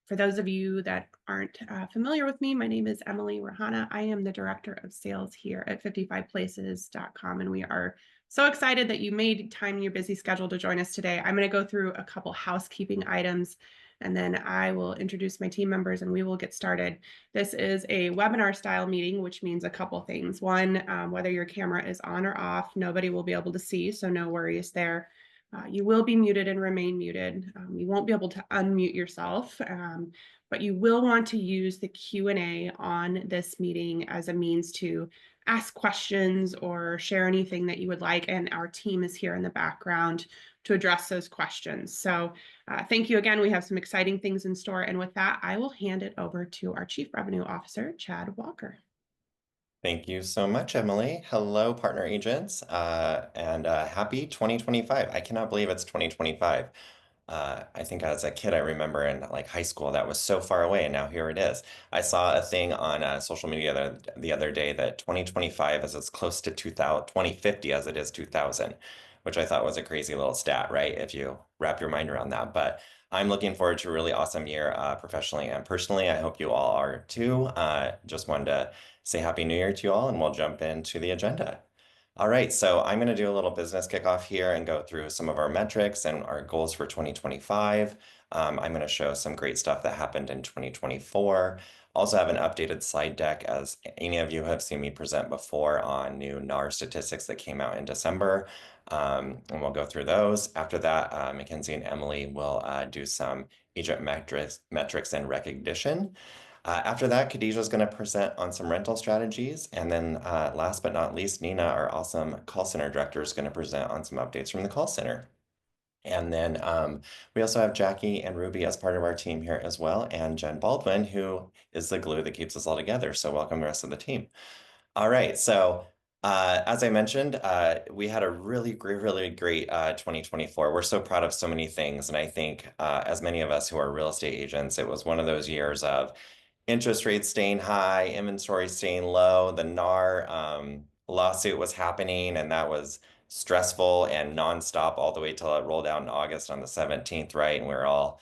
For those of you that aren't familiar with me, my name is Emily Rahana. I am the Director of Sales here at 55places.com, and we are so excited that you made time in your busy schedule to join us today. I'm going to go through a couple housekeeping items, and then I will introduce my team members and we will get started. This is a webinar style meeting, which means a couple things. One, whether your camera is on or off, nobody will be able to see, so no worries there. You will be muted and remain muted. You won't be able to unmute yourself, but you will want to use the Q&A on this meeting as a means to ask questions or share anything that you would like, and our team is here in the background to address those questions. So thank you again. We have some exciting things in store, and with that, I will hand it over to our Chief Revenue Officer, Chad Walker. Thank you so much, Emily. Hello, partner agents, and happy 2025. I cannot believe it's 2025. I think as a kid, I remember in like high school, that was so far away, and now here it is. I saw a thing on social media the other day that 2025 is as close to 2050 as it is 2000, which I thought was a crazy little stat, right? If you wrap your mind around that. But I'm looking forward to a really awesome year professionally and personally. I hope you all are too. Just wanted to say Happy New Year to you all, and we'll jump into the agenda. All right, so I'm going to do a little business kickoff here and go through some of our metrics and our goals for 2025. I'm going to show some great stuff that happened in 2024. Also have an updated slide deck, as any of you have seen me present before, on new NAR statistics that came out in December. And we'll go through those. After that, Mackenzie and Emily will do some agent metrics and recognition. After that, Khadija is going to present on some rental strategies. And then last but not least, Nina, our awesome call center director, is going to present on some updates from the call center. And then we also have Jackie and Ruby as part of our team here as well, and Jen Baldwin, who is the glue that keeps us all together. So welcome the rest of the team. All right, so as I mentioned, we had a really great 2024. We're so proud of so many things. And I think as many of us who are real estate agents, it was one of those years of interest rates staying high, inventory staying low. The NAR lawsuit was happening, and that was stressful and nonstop all the way till it rolled out in August on the 17th, right? And we were all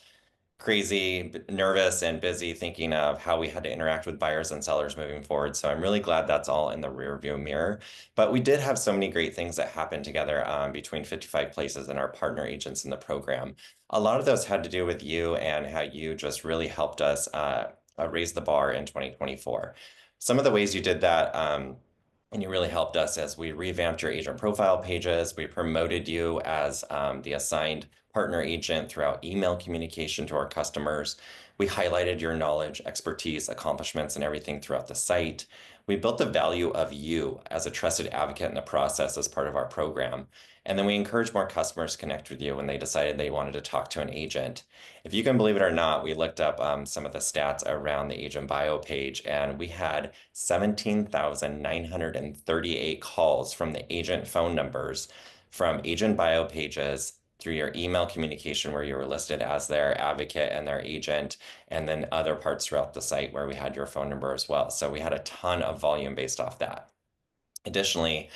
crazy, nervous, and busy thinking of how we had to interact with buyers and sellers moving forward. So I'm really glad that's all in the rearview mirror. But we did have so many great things that happened together between 55 Places and our partner agents in the program. A lot of those had to do with you and how you just really helped us raise the bar in 2024. Some of the ways you did that, and you really helped us as we revamped your agent profile pages. We promoted you as the assigned partner agent throughout email communication to our customers. We highlighted your knowledge, expertise, accomplishments, and everything throughout the site. We built the value of you as a trusted advocate in the process as part of our program. And then we encouraged more customers to connect with you when they decided they wanted to talk to an agent. If you can believe it or not, we looked up some of the stats around the agent bio page, and we had 17,938 calls from the agent phone numbers from agent bio pages through your email communication where you were listed as their advocate and their agent, and then other parts throughout the site where we had your phone number as well. So we had a ton of volume based off that. Additionally,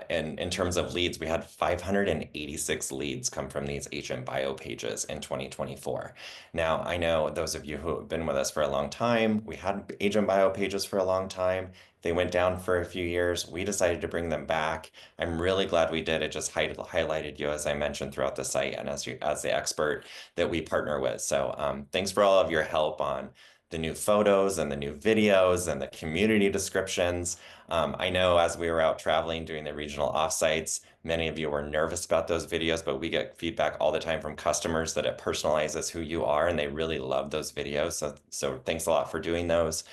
in terms of leads, we had 586 leads come from these agent bio pages in 2024. Now, I know those of you who have been with us for a long time, we had agent bio pages for a long time. They went down for a few years. We decided to bring them back. I'm really glad we did. It just highlighted you, as I mentioned, throughout the site and as the expert that we partner with. So thanks for all of your help on the new photos and the new videos and the community descriptions. I know as we were out traveling doing the regional offsites, many of you were nervous about those videos, but we get feedback all the time from customers that it personalizes who you are and they really love those videos. So thanks a lot for doing those.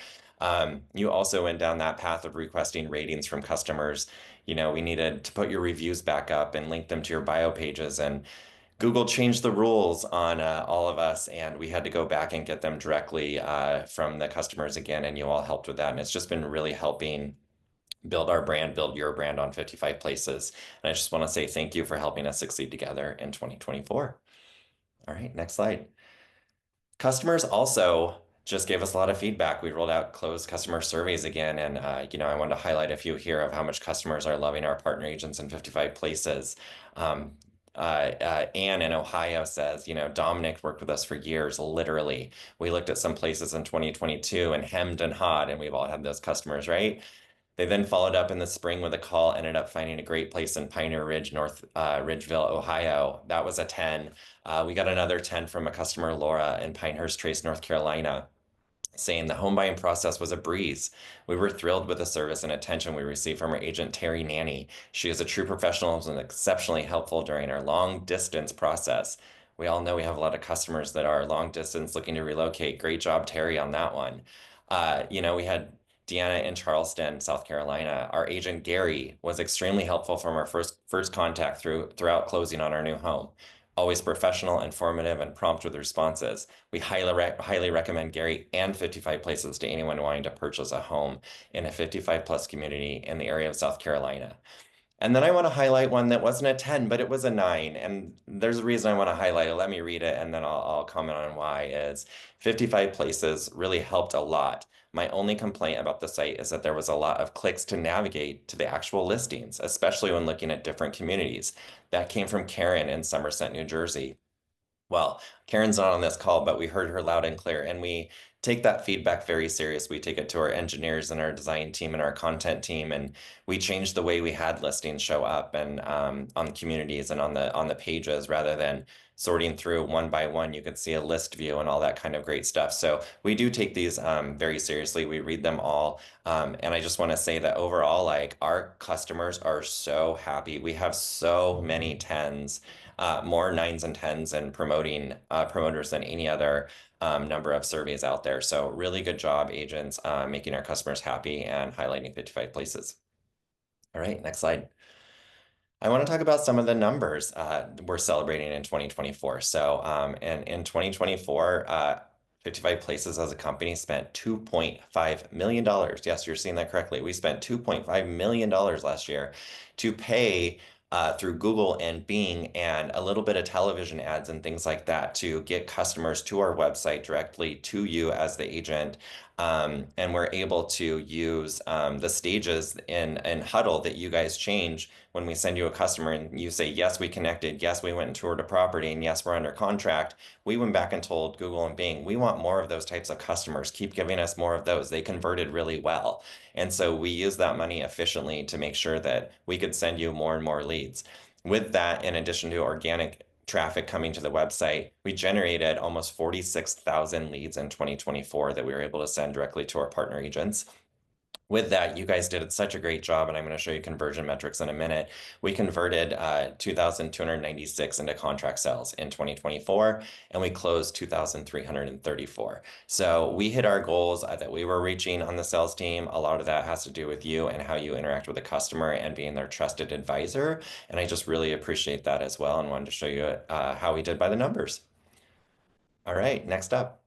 You also went down that path of requesting ratings from customers. You know, we needed to put your reviews back up and link them to your bio pages, and Google changed the rules on all of us, and we had to go back and get them directly from the customers again, and you all helped with that. And it's just been really helping build our brand, build your brand on 55 Places. And I just want to say thank you for helping us succeed together in 2024. All right, next slide. Customers also just gave us a lot of feedback. We rolled out closed customer surveys again, and I wanted to highlight a few here of how much customers are loving our partner agents in 55 Places. Anne in Ohio says, Dominic worked with us for years, literally. We looked at some places in 2022 and hemmed and hawed, and we've all had those customers, right? They then followed up in the spring with a call, ended up finding a great place in Pioneer Ridge, North Ridgeville, Ohio. That was a 10. We got another 10 from a customer, Laura, in Pinehurst Trace, North Carolina, saying the home buying process was a breeze. We were thrilled with the service and attention we received from our agent, Terry Nanny. She is a true professional and exceptionally helpful during our long distance process. We all know we have a lot of customers that are long distance looking to relocate. Great job, Terry, on that one. We had Deanna in Charleston, South Carolina. Our agent Gary was extremely helpful from our first contact throughout closing on our new home. Always professional, informative, and prompt with responses. We highly recommend Gary and 55 Places to anyone wanting to purchase a home in a 55 plus community in the area of South Carolina. And then I want to highlight one that wasn't a 10, but it was a 9. And there's a reason I want to highlight it. Let me read it and then I'll comment on why. Is 55 Places really helped a lot. My only complaint about the site is that there was a lot of clicks to navigate to the actual listings, especially when looking at different communities. That came from Karen in Somerset, New Jersey. Well, Karen's not on this call, but we heard her loud and clear, and we take that feedback very serious. We take it to our engineers and our design team and our content team, and we change the way we had listings show up and on communities and on the pages rather than sorting through one by one. You could see a list view and all that kind of great stuff. So we do take these very seriously. We read them all, and I just want to say that overall, like our customers are so happy. We have so many tens, more nines and tens, and promoters than any other number of surveys out there. So really good job, agents, making our customers happy and highlighting 55 Places. All right, next slide. I want to talk about some of the numbers we're celebrating in 2024. So in 2024, 55 Places as a company spent $2.5 million. Yes, you're seeing that correctly. We spent $2.5 million last year to pay through Google and Bing and a little bit of television ads and things like that to get customers to our website directly to you as the agent. And we're able to use the stages in Huddle that you guys change when we send you a customer and you say, yes, we connected, yes, we went and toured a property, and yes, we're under contract. We went back and told Google and Bing, we want more of those types of customers. Keep giving us more of those. They converted really well. And so we use that money efficiently to make sure that we could send you more and more leads. With that, in addition to organic traffic coming to the website, we generated almost 46,000 leads in 2024 that we were able to send directly to our partner agents. With that, you guys did such a great job, and I'm going to show you conversion metrics in a minute. We converted 2,296 into contract sales in 2024, and we closed 2,334. So we hit our goals that we were reaching on the sales team. A lot of that has to do with you and how you interact with the customer and being their trusted advisor. And I just really appreciate that as well, and wanted to show you how we did by the numbers. All right, next up.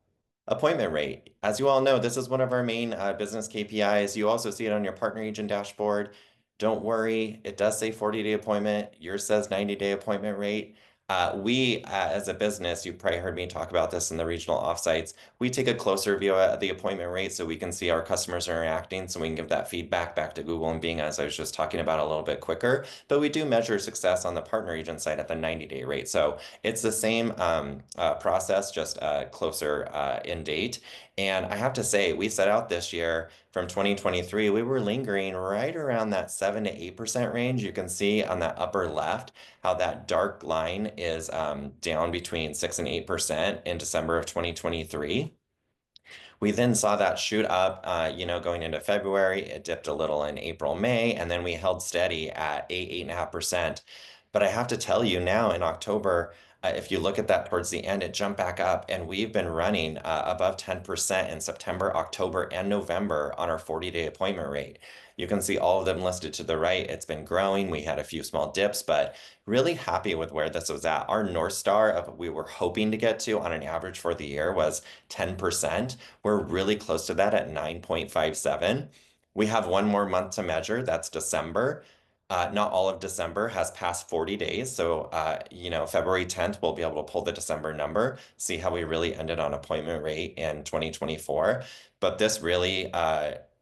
Appointment rate. As you all know, this is one of our main business KPIs. You also see it on your partner agent dashboard. Don't worry, it does say 40-day appointment. Yours says 90-day appointment rate. We, as a business, you've probably heard me talk about this in the regional offsites. We take a closer view at the appointment rate so we can see our customers are interacting, so we can give that feedback back to Google and Bing, as I was just talking about, a little bit quicker. But we do measure success on the partner agent side at the 90-day rate. So it's the same process, just closer in date. And I have to say, we set out this year from 2023, we were lingering right around that 7 to 8% range. You can see on that upper left how that dark line is down between 6 and 8% in December of 2023. We then saw that shoot up, going into February. It dipped a little in April, May, and then we held steady at 8.5%. But I have to tell you now in October, if you look at that towards the end, it jumped back up, and we've been running above 10% in September, October, and November on our 40-day appointment rate. You can see all of them listed to the right. It's been growing. We had a few small dips, but really happy with where this was at. Our North Star of we were hoping to get to on an average for the year was 10%. We're really close to that at 9.57. We have one more month to measure. That's December. Not all of December has passed 40 days. So, February 10th, we'll be able to pull the December number, see how we really ended on appointment rate in 2024. But this really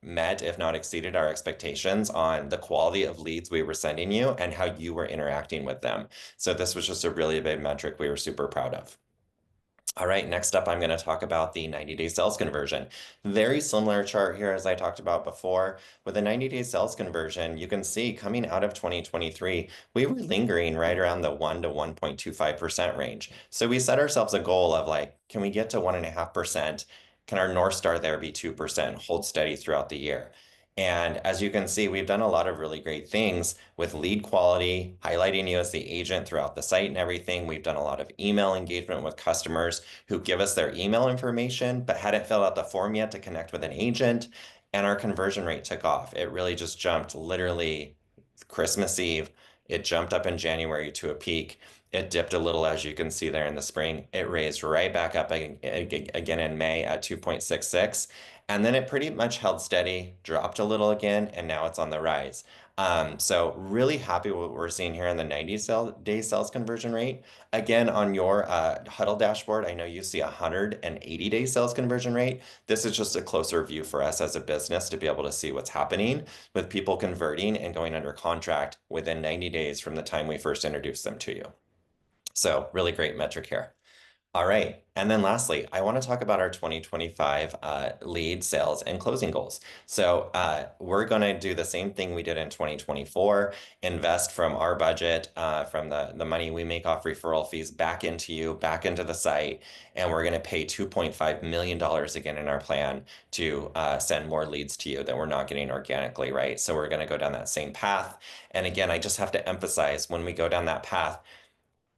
met, if not exceeded, our expectations on the quality of leads we were sending you and how you were interacting with them. So this was just a really big metric we were super proud of. All right, next up, I'm going to talk about the 90-day sales conversion. Very similar chart here as I talked about before. With the 90-day sales conversion, you can see coming out of 2023, we were lingering right around the 1 to 1.25% range. So we set ourselves a goal of like, can we get to 1.5%? Can our North Star there be 2%? Hold steady throughout the year. And as you can see, we've done a lot of really great things with lead quality, highlighting you as the agent throughout the site and everything. We've done a lot of email engagement with customers who give us their email information but hadn't filled out the form yet to connect with an agent. And our conversion rate took off. It really just jumped literally Christmas Eve. It jumped up in January to a peak. It dipped a little, as you can see there in the spring. It raised right back up again in May at 2.66. And then it pretty much held steady, dropped a little again, and now it's on the rise. So really happy with what we're seeing here in the 90-day sales conversion rate. Again, on your Huddle dashboard, I know you see 180-day sales conversion rate. This is just a closer view for us as a business to be able to see what's happening with people converting and going under contract within 90 days from the time we first introduced them to you. So really great metric here. All right. And then lastly, I want to talk about our 2025 lead sales and closing goals. So we're going to do the same thing we did in 2024, invest from our budget, from the money we make off referral fees back into you, back into the site. And we're going to pay $2.5 million again in our plan to send more leads to you that we're not getting organically, right? So we're going to go down that same path. And again, I just have to emphasize when we go down that path,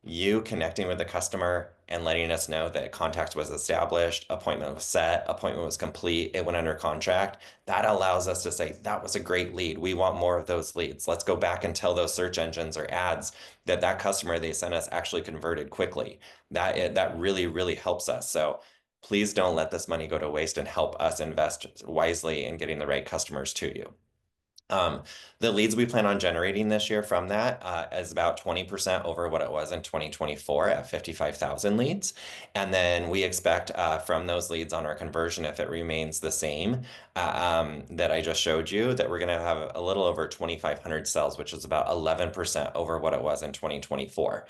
you connecting with the customer and letting us know that contact was established, appointment was set, appointment was complete, it went under contract. That allows us to say, that was a great lead. We want more of those leads. Let's go back and tell those search engines or ads that that customer they sent us actually converted quickly. That really, really helps us. So please don't let this money go to waste and help us invest wisely in getting the right customers to you. The leads we plan on generating this year from that is about 20% over what it was in 2024 at 55,000 leads. And then we expect from those leads on our conversion, if it remains the same that I just showed you, that we're going to have a little over 2,500 sales, which is about 11% over what it was in 2024.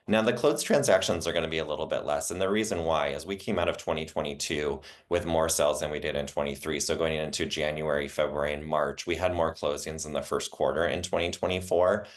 Now, the closed transactions are going to be a little bit less. And the reason why is we came out of 2022 with more sales than we did in 23. So going into January, February, and March, we had more closings in the first quarter in 2024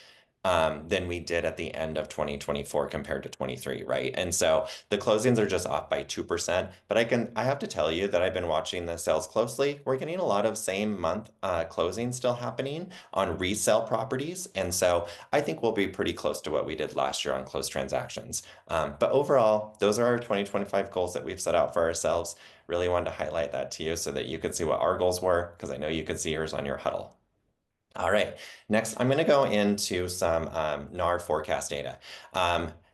than we did at the end of 2024 compared to 23, right? And so the closings are just off by 2%. But I have to tell you that I've been watching the sales closely. We're getting a lot of same month closings still happening on resale properties. And so I think we'll be pretty close to what we did last year on closed transactions. But overall, those are our 2025 goals that we've set out for ourselves. Really wanted to highlight that to you so that you could see what our goals were, because I know you could see yours on your huddle. All right, next I'm going to go into some NAR forecast data.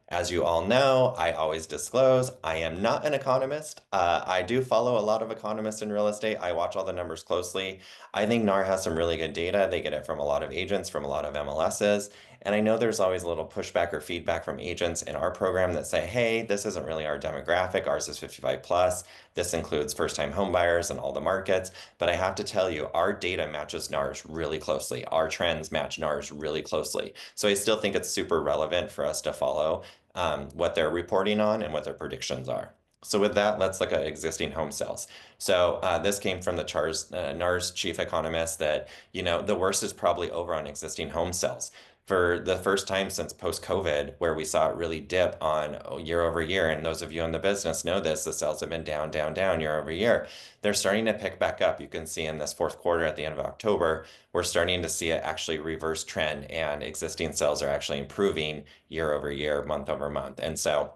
As you all know, I always disclose I am not an economist. I do follow a lot of economists in real estate. I watch all the numbers closely. I think NAR has some really good data. They get it from a lot of agents, from a lot of MLSs. And I know there's always a little pushback or feedback from agents in our program that say, hey, this isn't really our demographic. Ours is 55 plus. This includes first-time home buyers and all the markets. But I have to tell you, our data matches NAR's really closely. Our trends match NAR's really closely. So I still think it's super relevant for us to follow what they're reporting on and what their predictions are. So with that, let's look at existing home sales. So this came from the NAR's chief economist that, the worst is probably over on existing home sales. For the first time since post-COVID, where we saw it really dip on year over year, and those of you in the business know this, the sales have been down, down, down year over year. They're starting to pick back up. You can see in this fourth quarter at the end of October, we're starting to see it actually reverse trend, and existing sales are actually improving year over year, month over month. And so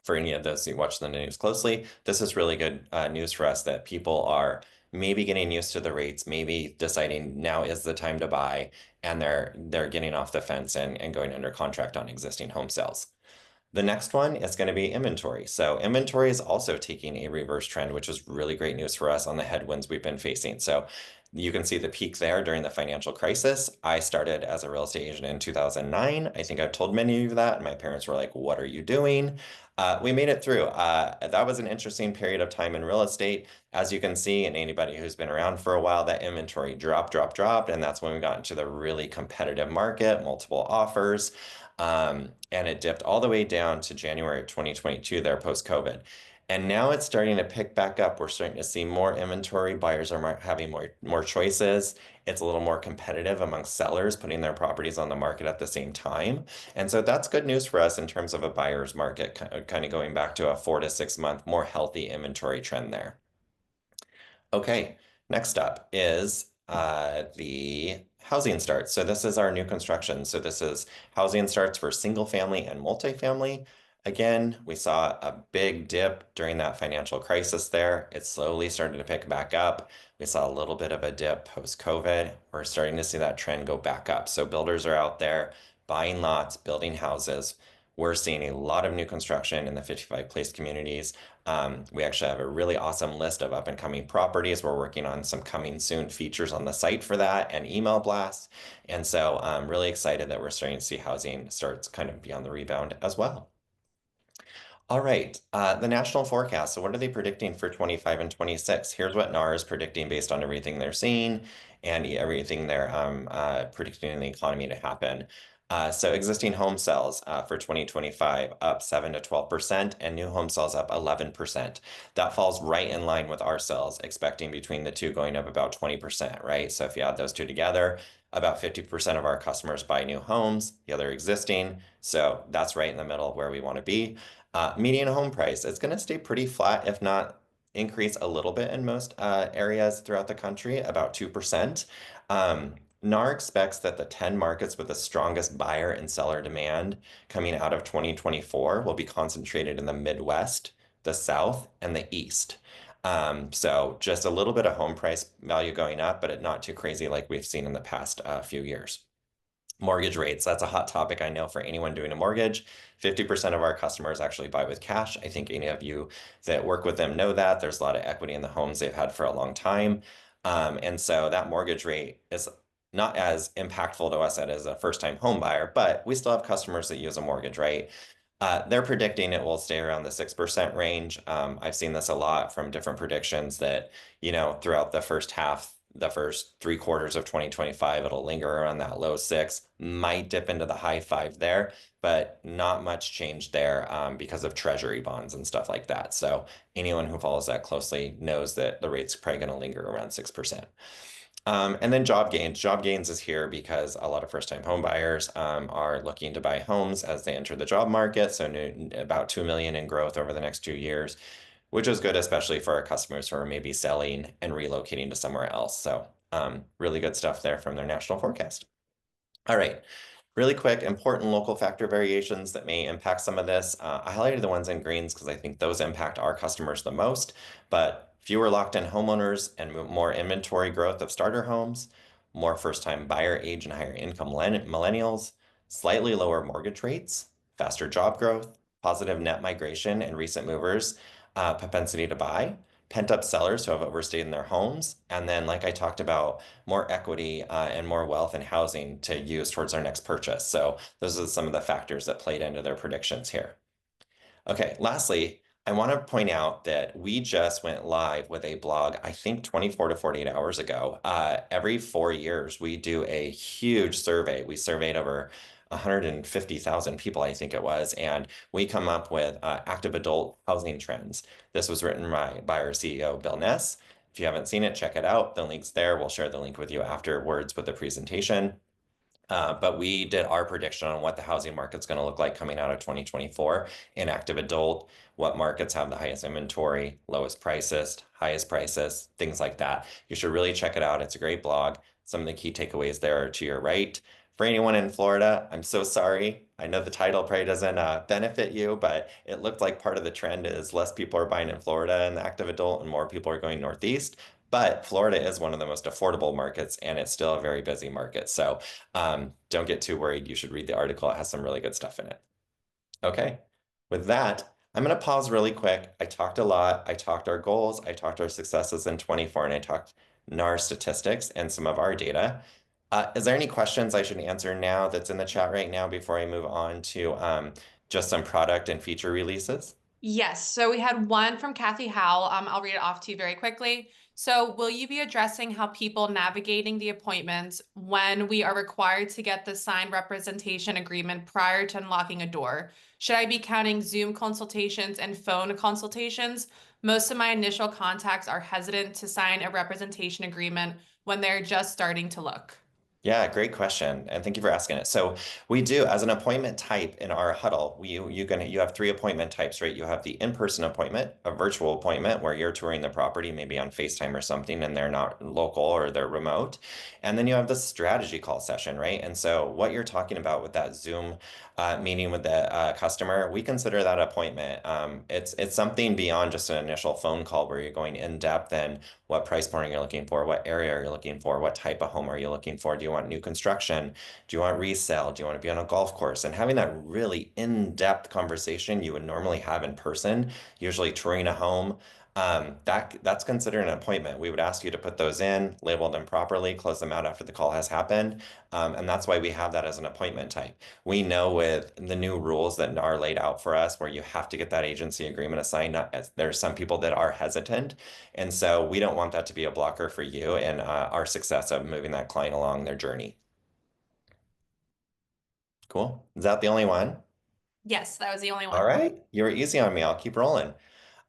for any of those who watch the news closely, this is really good news for us that people are maybe getting used to the rates, maybe deciding now is the time to buy, and they're getting off the fence and going under contract on existing home sales. The next one is going to be inventory. So inventory is also taking a reverse trend, which is really great news for us on the headwinds we've been facing. So you can see the peak there during the financial crisis. I started as a real estate agent in 2009. I think I've told many of you that. And my parents were like, what are you doing? We made it through. That was an interesting period of time in real estate. As you can see, and anybody who's been around for a while, that inventory dropped, and that's when we got into the really competitive market, multiple offers, and it dipped all the way down to January of 2022 there post-COVID. And now it's starting to pick back up. We're starting to see more inventory. Buyers are having more choices. It's a little more competitive amongst sellers putting their properties on the market at the same time. And so that's good news for us in terms of a buyer's market, kind of going back to a 4 to 6 month more healthy inventory trend there. Okay, next up is the housing starts. So this is our new construction. So this is housing starts for single family and multifamily. Again, we saw a big dip during that financial crisis there. It slowly started to pick back up. We saw a little bit of a dip post-COVID. We're starting to see that trend go back up. So builders are out there buying lots, building houses. We're seeing a lot of new construction in the 55 Place communities. We actually have a really awesome list of up and coming properties. We're working on some coming soon features on the site for that and email blasts. And so I'm really excited that we're starting to see housing starts kind of be on the rebound as well. All right, the national forecast. So what are they predicting for 25 and 26? Here's what NAR is predicting based on everything they're seeing and everything they're predicting in the economy to happen. So existing home sales for 2025 up 7 to 12% and new home sales up 11%. That falls right in line with our sales, expecting between the two going up about 20%, right? So if you add those two together, about 50% of our customers buy new homes, the other existing. So that's right in the middle of where we want to be. Median home price, it's going to stay pretty flat, if not increase a little bit in most areas throughout the country, about 2%. NAR expects that the 10 markets with the strongest buyer and seller demand coming out of 2024 will be concentrated in the Midwest, the South, and the East. So just a little bit of home price value going up, but not too crazy like we've seen in the past few years. Mortgage rates, that's a hot topic I know for anyone doing a mortgage. 50% of our customers actually buy with cash. I think any of you that work with them know that. There's a lot of equity in the homes they've had for a long time. And so that mortgage rate is not as impactful to us as a first-time home buyer, but we still have customers that use a mortgage, right? They're predicting it will stay around the 6% range. I've seen this a lot from different predictions that, throughout the first half, the first 3 quarters of 2025, it'll linger around that low 6, might dip into the high 5 there, but not much change there because of treasury bonds and stuff like that. So anyone who follows that closely knows that the rate's probably going to linger around 6%. And then job gains. Job gains is here because a lot of first-time home buyers are looking to buy homes as they enter the job market. So about 2 million in growth over the next 2 years, which is good, especially for our customers who are maybe selling and relocating to somewhere else. So really good stuff there from their national forecast. All right. Really quick, important local factor variations that may impact some of this. I highlighted the ones in greens because I think those impact our customers the most, but fewer locked-in homeowners and more inventory growth of starter homes, more first-time buyer age and higher income millennials, slightly lower mortgage rates, faster job growth, positive net migration and recent movers, propensity to buy, pent-up sellers who have overstayed in their homes, and then, like I talked about, more equity and more wealth and housing to use towards our next purchase. So those are some of the factors that played into their predictions here. Okay, lastly, I want to point out that we just went live with a blog, I think 24 to 48 hours ago. Every 4 years, we do a huge survey. We surveyed over 150,000 people, I think it was, and we come up with active adult housing trends. This was written by our CEO, Bill Ness. If you haven't seen it, check it out. The link's there. We'll share the link with you afterwards with the presentation. But we did our prediction on what the housing market's going to look like coming out of 2024 in active adult, what markets have the highest inventory, lowest prices, highest prices, things like that. You should really check it out. It's a great blog. Some of the key takeaways there are to your right. For anyone in Florida, I'm so sorry. I know the title probably doesn't benefit you, but it looked like part of the trend is less people are buying in Florida in the active adult and more people are going Northeast. But Florida is one of the most affordable markets, and it's still a very busy market. So don't get too worried. You should read the article. It has some really good stuff in it. Okay, with that, I'm going to pause really quick. I talked a lot. I talked our goals. I talked our successes in 24, and I talked NAR statistics and some of our data. Is there any questions I should answer now that's in the chat right now before I move on to just some product and feature releases? Yes, so we had one from Kathy Howell. I'll read it off to you very quickly. So, will you be addressing how people navigating the appointments when we are required to get the signed representation agreement prior to unlocking a door? Should I be counting Zoom consultations and phone consultations? Most of my initial contacts are hesitant to sign a representation agreement when they're just starting to look. Yeah, great question, and thank you for asking it. So we do, as an appointment type in our huddle, you have three appointment types, right? You have the in-person appointment, a virtual appointment where you're touring the property, maybe on FaceTime or something, and they're not local or they're remote. And then you have the strategy call session, right? And so what you're talking about with that Zoom meeting with the customer, we consider that appointment. It's something beyond just an initial phone call where you're going in depth and what price point are you looking for? What area are you looking for? What type of home are you looking for? Do you want new construction? Do you want resale? Do you want to be on a golf course? And having that really in-depth conversation you would normally have in person, usually touring a home, that's considered an appointment. We would ask you to put those in, label them properly, close them out after the call has happened. And that's why we have that as an appointment type. We know with the new rules that are laid out for us, where you have to get that agency agreement assigned, there's some people that are hesitant. And so we don't want that to be a blocker for you and our success of moving that client along their journey. Cool. Is that the only one? Yes, that was the only All one. right. You were easy on me. I'll keep rolling.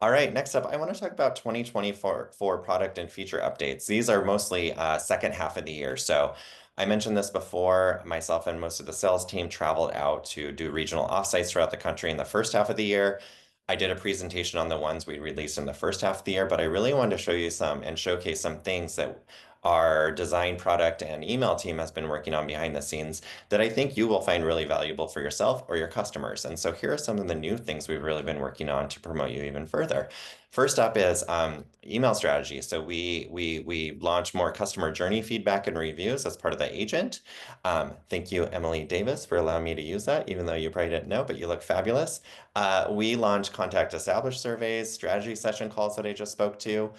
All right, next up, I want to talk about 2024 for product and feature updates. These are mostly second half of the year. So I mentioned this before, myself and most of the sales team traveled out to do regional offsites throughout the country in the first half of the year. I did a presentation on the ones we released in the first half of the year, but I really wanted to show you some and showcase some things that our design, product, and email team has been working on behind the scenes that I think you will find really valuable for yourself or your customers. And so here are some of the new things we've really been working on to promote you even further. First up is email strategy. So we launched more customer journey feedback and reviews as part of the agent. Thank you, Emily Davis, for allowing me to use that, even though you probably didn't know, but you look fabulous. We launched contact established surveys, strategy session calls that I just spoke to,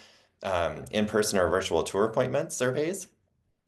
in-person or virtual tour appointments surveys.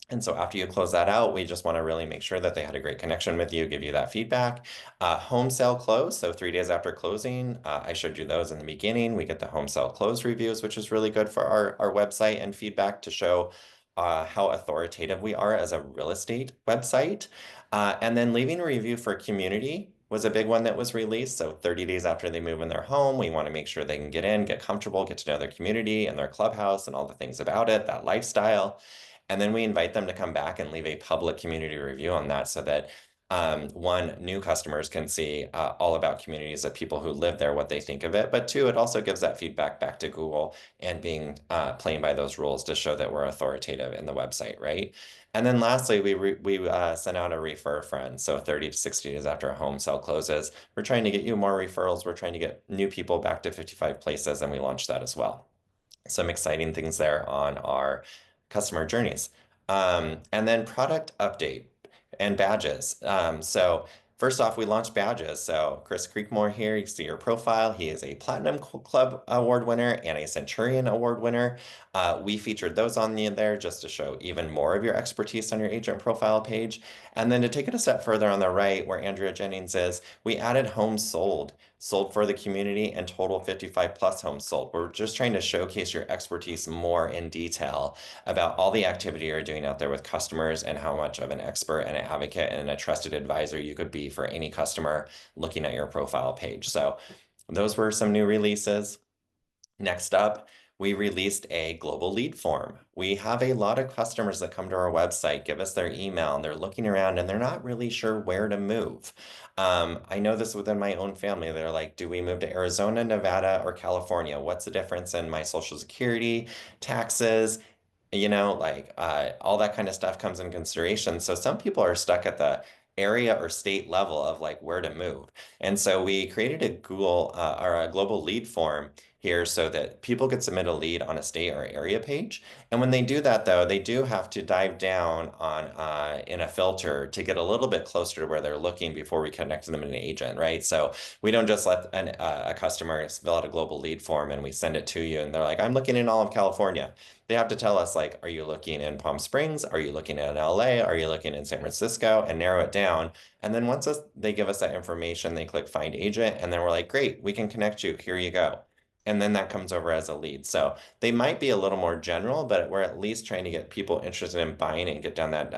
And so after you close that out, we just want to really make sure that they had a great connection with you, give you that feedback. Home sale close, so 3 days after closing, I showed you those in the beginning. We get the home sale close reviews, which is really good for our website and feedback to show how authoritative we are as a real estate website. And then leaving a review for community was a big one that was released. So 30 days after they move in their home, we want to make sure they can get in, get comfortable, get to know their community and their clubhouse and all the things about it, that lifestyle. And then we invite them to come back and leave a public community review on that so that one, new customers can see all about communities of people who live there, what they think of it. But two, it also gives that feedback back to Google and being playing by those rules to show that we're authoritative in the website, right? And then lastly, we sent out a refer a friend. So 30 to 60 days after a home sale closes, we're trying to get you more referrals. We're trying to get new people back to 55 places, and we launched that as well. Some exciting things there on our customer journeys. And then product update and badges. So first off, we launched badges. So Chris Creekmore here, you see your profile. He is a Platinum Club Award winner and a Centurion Award winner. We featured those on there just to show even more of your expertise on your agent profile page. And then to take it a step further on the right, where Andrea Jennings is, we added homes sold for the community, and total 55 plus homes sold. We're just trying to showcase your expertise more in detail about all the activity you're doing out there with customers and how much of an expert and an advocate and a trusted advisor you could be for any customer looking at your profile page. So those were some new releases. Next up, we released a global lead form. We have a lot of customers that come to our website, give us their email, and they're looking around and they're not really sure where to move. I know this within my own family. They're like, do we move to Arizona, Nevada, or California? What's the difference in my Social Security, taxes? All that kind of stuff comes in consideration. So some people are stuck at the area or state level of like where to move. And so we created a Google or a global lead form here so that people could submit a lead on a state or area page. And when they do that, though, they do have to dive down on in a filter to get a little bit closer to where they're looking before we connect them to an agent, right? So we don't just let a customer fill out a global lead form and we send it to you and they're like, I'm looking in all of California. They have to tell us, like, are you looking in Palm Springs? Are you looking in LA? Are you looking in San Francisco? And narrow it down. And then once they give us that information, they click find agent. And then we're like, great, we can connect you. Here you go. And then that comes over as a lead. So they might be a little more general, but we're at least trying to get people interested in buying and get down that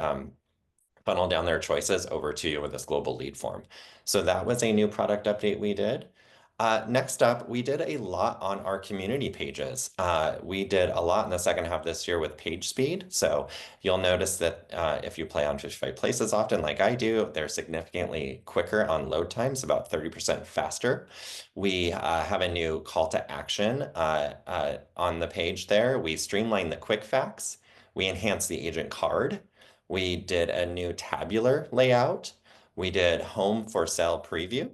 funnel down their choices over to you with this global lead form. So that was a new product update we did. Next up, we did a lot on our community pages. We did a lot in the second half of this year with page speed. So you'll notice that if you play on 55 Places often, like I do, they're significantly quicker on load times, about 30% faster. We have a new call to action on the page there. We streamlined the quick facts. We enhanced the agent card. We did a new tabular layout. We did home for sale preview.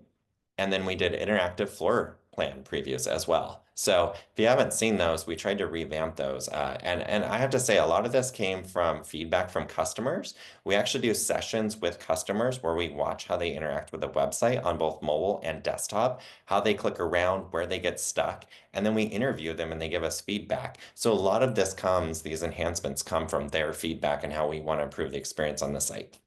And then we did interactive floor plan previews as well. So if you haven't seen those, we tried to revamp those. And I have to say, a lot of this came from feedback from customers. We actually do sessions with customers where we watch how they interact with the website on both mobile and desktop, how they click around, where they get stuck, and then we interview them and they give us feedback. So a lot of these enhancements come from their feedback and how we want to improve the experience on the site.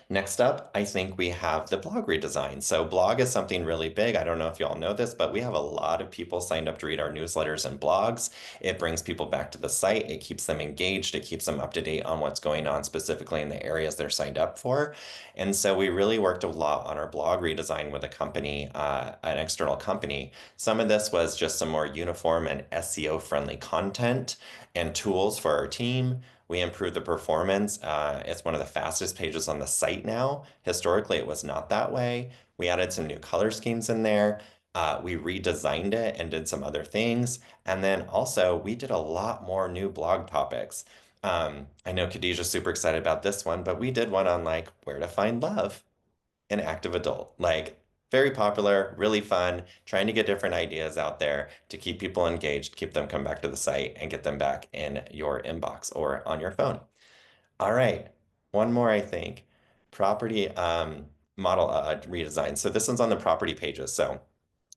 Next up, I think we have the blog redesign. So blog is something really big. I don't know if you all know this, but we have a lot of people signed up to read our newsletters and blogs. It brings people back to the site. It keeps them engaged. It keeps them up to date on what's going on specifically in the areas they're signed up for. And so we really worked a lot on our blog redesign with a company, an external company. Some of this was just some more uniform and SEO friendly content and tools for our team. We improved the performance. It's one of the fastest pages on the site now. Historically, it was not that way. We added some new color schemes in there. We redesigned it and did some other things. And then also, we did a lot more new blog topics. I know Khadijah's super excited about this one, but we did one on like where to find love in active adult. Like, very popular, really fun, trying to get different ideas out there to keep people engaged, keep them come back to the site and get them back in your inbox or on your phone. All right, one more, I think. Property model redesign. So this one's on the property pages. So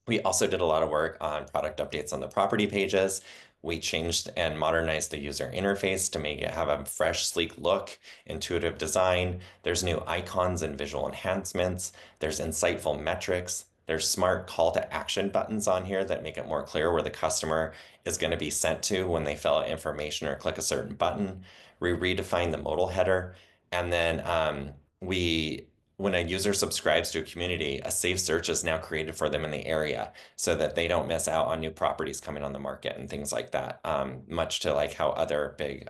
we also did a lot of work on product updates on the property pages. We changed and modernized the user interface to make it have a fresh, sleek look, intuitive design. There's new icons and visual enhancements. There's insightful metrics. There's smart call to action buttons on here that make it more clear where the customer is going to be sent to when they fill out information or click a certain button. We redefined the modal header. And then when a user subscribes to a community, a safe search is now created for them in the area so that they don't miss out on new properties coming on the market and things like that, much to like how other big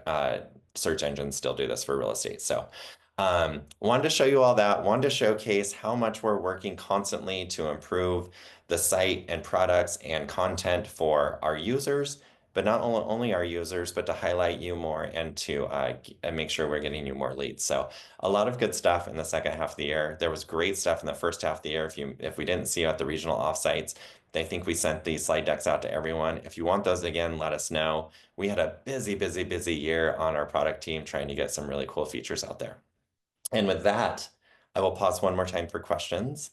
search engines still do this for real estate. So wanted to show you all that, wanted to showcase how much we're working constantly to improve the site and products and content for our users, but not only our users, but to highlight you more and to make sure we're getting you more leads. So a lot of good stuff in the second half of the year. There was great stuff in the first half of the year. If we didn't see you at the regional offsites, I think we sent these slide decks out to everyone. If you want those again, let us know. We had a busy, busy, busy year on our product team trying to get some really cool features out there. And with that, I will pause one more time for questions.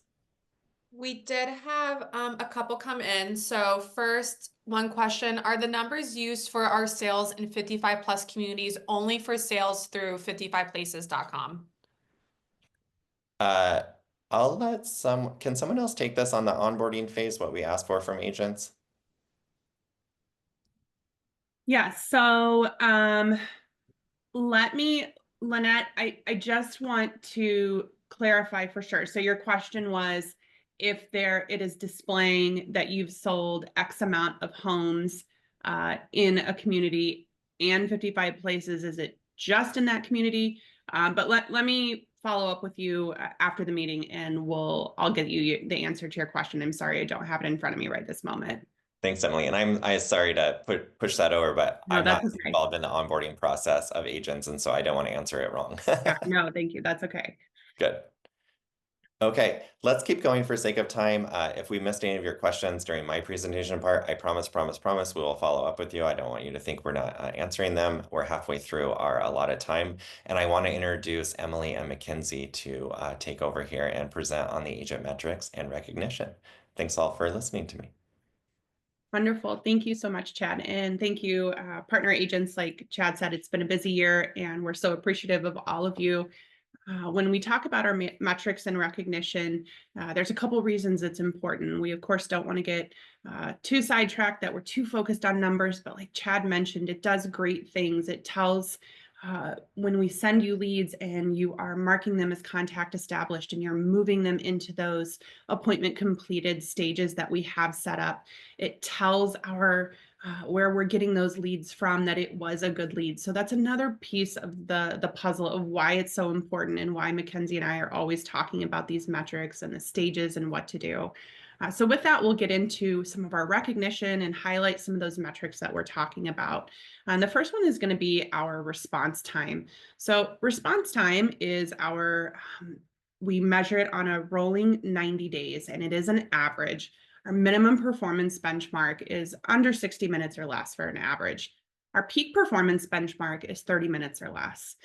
We did have a couple come in. So first, one question, are the numbers used for our sales in 55 plus communities only for sales through 55places.com? Can someone else take this on the onboarding phase, what we asked for from agents? Yeah, so Lynette, I just want to clarify for sure. So your question was if it is displaying that you've sold X amount of homes in a community and 55 places, is it just in that community? But let me follow up with you after the meeting and I'll get you the answer to your question. I'm sorry, I don't have it in front of me right this moment. Thanks, Emily. And I'm sorry to push that over, but No, I'm not that's okay. involved in the onboarding process of agents, and so I don't want to answer it wrong. Yeah, no, thank you. That's okay. Good. Okay, let's keep going for sake of time. If we missed any of your questions during my presentation part, I promise we will follow up with you. I don't want you to think we're not answering them. We're halfway through our allotted time, and I want to introduce Emily and Mackenzie to take over here and present on the agent metrics and recognition. Thanks all for listening to me. Wonderful. Thank you so much, Chad. And thank you, partner agents. Like Chad said, it's been a busy year and we're so appreciative of all of you. When we talk about our metrics and recognition, there's a couple reasons it's important. We, of course, don't want to get too sidetracked that we're too focused on numbers, but like Chad mentioned, it does great things. It tells when we send you leads and you are marking them as contact established and you're moving them into those appointment completed stages that we have set up, it tells our where we're getting those leads from, that it was a good lead. So that's another piece of the puzzle of why it's so important and why Mackenzie and I are always talking about these metrics and the stages and what to do. So with that, we'll get into some of our recognition and highlight some of those metrics that we're talking about. And the first one is going to be our response time. So response time is we measure it on a rolling 90 days, and it is an average. Our minimum performance benchmark is under 60 minutes or less for an average. Our peak performance benchmark is 30 minutes or less.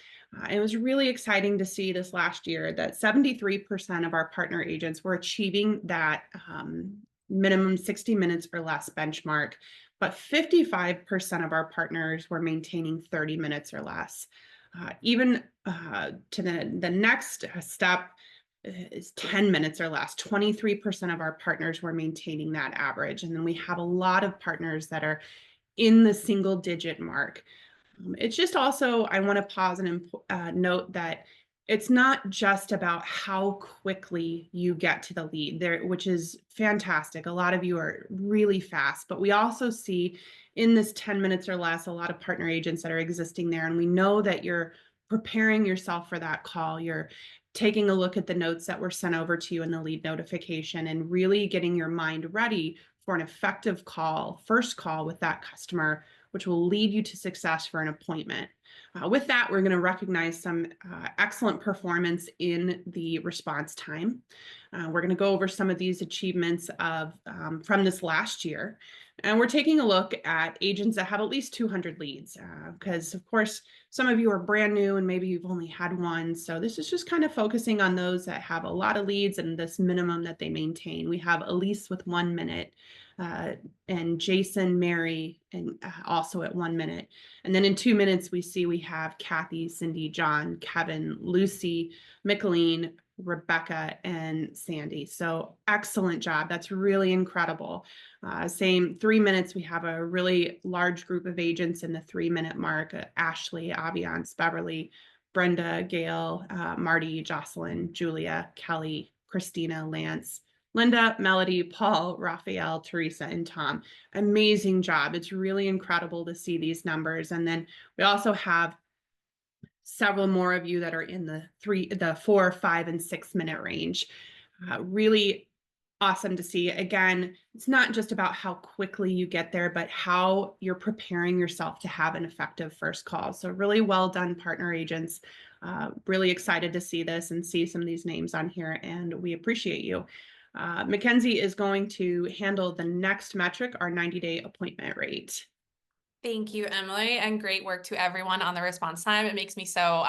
It was really exciting to see this last year that 73% of our partner agents were achieving that minimum 60 minutes or less benchmark, but 55% of our partners were maintaining 30 minutes or less. Even to the next step, is 10 minutes or less. 23% of our partners were maintaining that average. And then we have a lot of partners that are in the single digit mark. It's just also, I want to pause and note that it's not just about how quickly you get to the lead there, which is fantastic. A lot of you are really fast, but we also see in this 10 minutes or less, a lot of partner agents that are existing there. And we know that you're preparing yourself for that call. You're taking a look at the notes that were sent over to you in the lead notification and really getting your mind ready for an effective call, first call with that customer, which will lead you to success for an appointment. With that, we're going to recognize some excellent performance in the response time. We're going to go over some of these achievements from this last year. And we're taking a look at agents that have at least 200 leads, because of course, some of you are brand new and maybe you've only had one. So this is just kind of focusing on those that have a lot of leads and this minimum that they maintain. We have Elise with 1 minute, and Jason, Mary, and also at 1 minute. And then in 2 minutes, we have Kathy, Cindy, John, Kevin, Lucy, Micheline, Rebecca, and Sandy. So excellent job. That's really incredible. Same 3 minutes, we have a really large group of agents in the 3 minute mark: Ashley, Aviance, Beverly, Brenda, Gail, Marty, Jocelyn, Julia, Kelly, Christina, Lance, Linda, Melody, Paul, Raphael, Teresa, and Tom. Amazing job. It's really incredible to see these numbers. And then we also have several more of you that are in the 4, 5, and 6 minute range. Really awesome to see. Again, it's not just about how quickly you get there, but how you're preparing yourself to have an effective first call. So really well done, partner agents. Really excited to see this and see some of these names on here, and we appreciate you. Mackenzie is going to handle the next metric, our 90-day appointment rate. Thank you, Emily, and great work to everyone on the response time. It makes me so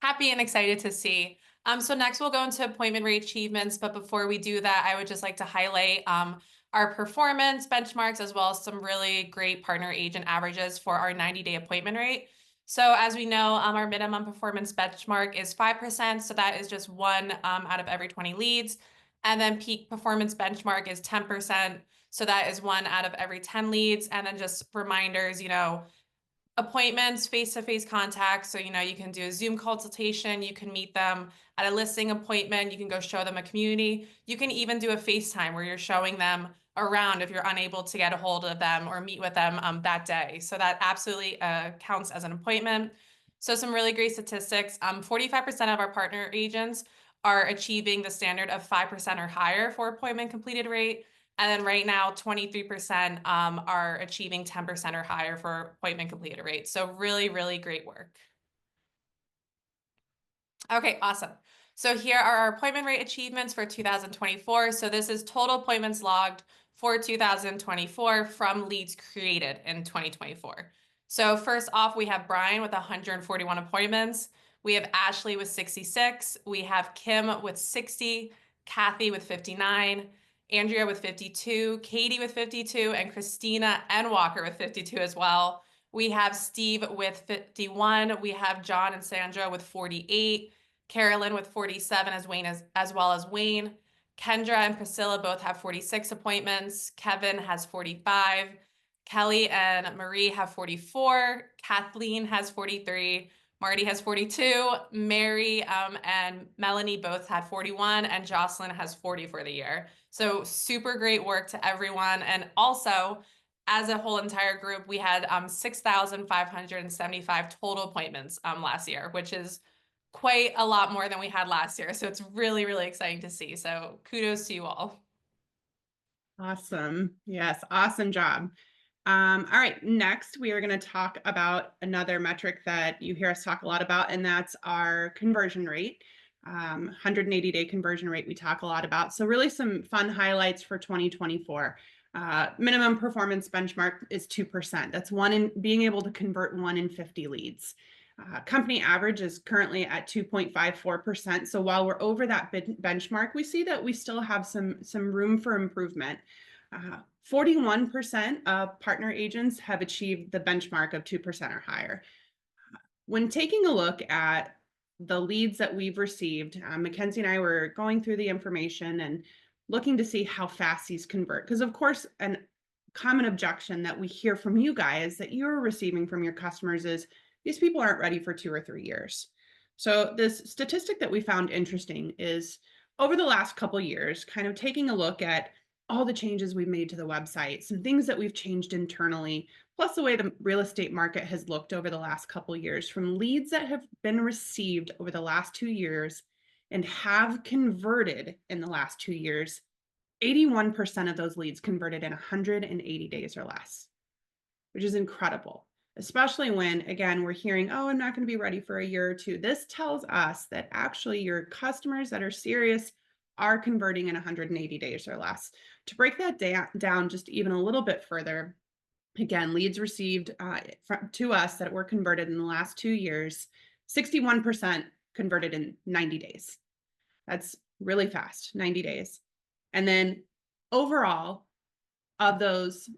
happy and excited to see. So next we'll go into appointment rate achievements, but before we do that, I would just like to highlight our performance benchmarks as well as some really great partner agent averages for our 90-day appointment rate. So as we know, our minimum performance benchmark is 5%, so that is just 1 out of every 20 leads. And then peak performance benchmark is 10%. So that is 1 out of every 10 leads. And then just reminders, appointments, face-to-face contact. So, you can do a Zoom consultation. You can meet them at a listing appointment. You can go show them a community. You can even do a FaceTime where you're showing them around if you're unable to get a hold of them or meet with them that day. So that absolutely counts as an appointment. So some really great statistics. 45% of our partner agents are achieving the standard of 5% or higher for appointment completed rate. And then right now, 23% are achieving 10% or higher for appointment completed rate. So really, really great work. Okay, awesome. So here are our appointment rate achievements for 2024. So this is total appointments logged for 2024 from leads created in 2024. So first off, we have Brian with 141 appointments. We have Ashley with 66. We have Kim with 60, Kathy with 59, Andrea with 52, Katie with 52, and Christina and Walker with 52 as well. We have Steve with 51. We have John and Sandra with 48. Carolyn with 47 as well as Wayne. Kendra and Priscilla both have 46 appointments. Kevin has 45. Kelly and Marie have 44. Kathleen has 43. Marty has 42. Mary and Melanie both had 41, and Jocelyn has 40 for the year. So super great work to everyone. And also, as a whole entire group, we had 6,575 total appointments last year, which is quite a lot more than we had last year. So it's really, really exciting to see. So kudos to you all. Awesome. Yes, awesome job. All right, next we are going to talk about another metric that you hear us talk a lot about, and that's our conversion rate. 180-day conversion rate we talk a lot about. So really some fun highlights for 2024. Minimum performance benchmark is 2%. That's being able to convert 1 in 50 leads. Company average is currently at 2.54%. So while we're over that benchmark, we see that we still have some room for improvement. 41% of partner agents have achieved the benchmark of 2% or higher. When taking a look at the leads that we've received, Mackenzie and I were going through the information and looking to see how fast these convert. Because of course, a common objection that we hear from you guys that you're receiving from your customers is these people aren't ready for 2 or 3 years. So this statistic that we found interesting is over the last couple years, kind of taking a look at all the changes we've made to the website, some things that we've changed internally, plus the way the real estate market has looked over the last couple years, from leads that have been received over the last 2 years and have converted in the last 2 years, 81% of those leads converted in 180 days or less, which is incredible. Especially when, again, we're hearing, oh, I'm not going to be ready for a year or 2. This tells us that actually your customers that are serious are converting in 180 days or less. To break that down just even a little bit further, again, leads received to us that were converted in the last 2 years, 61% converted in 90 days. That's really fast, 90 days. And then overall, of those,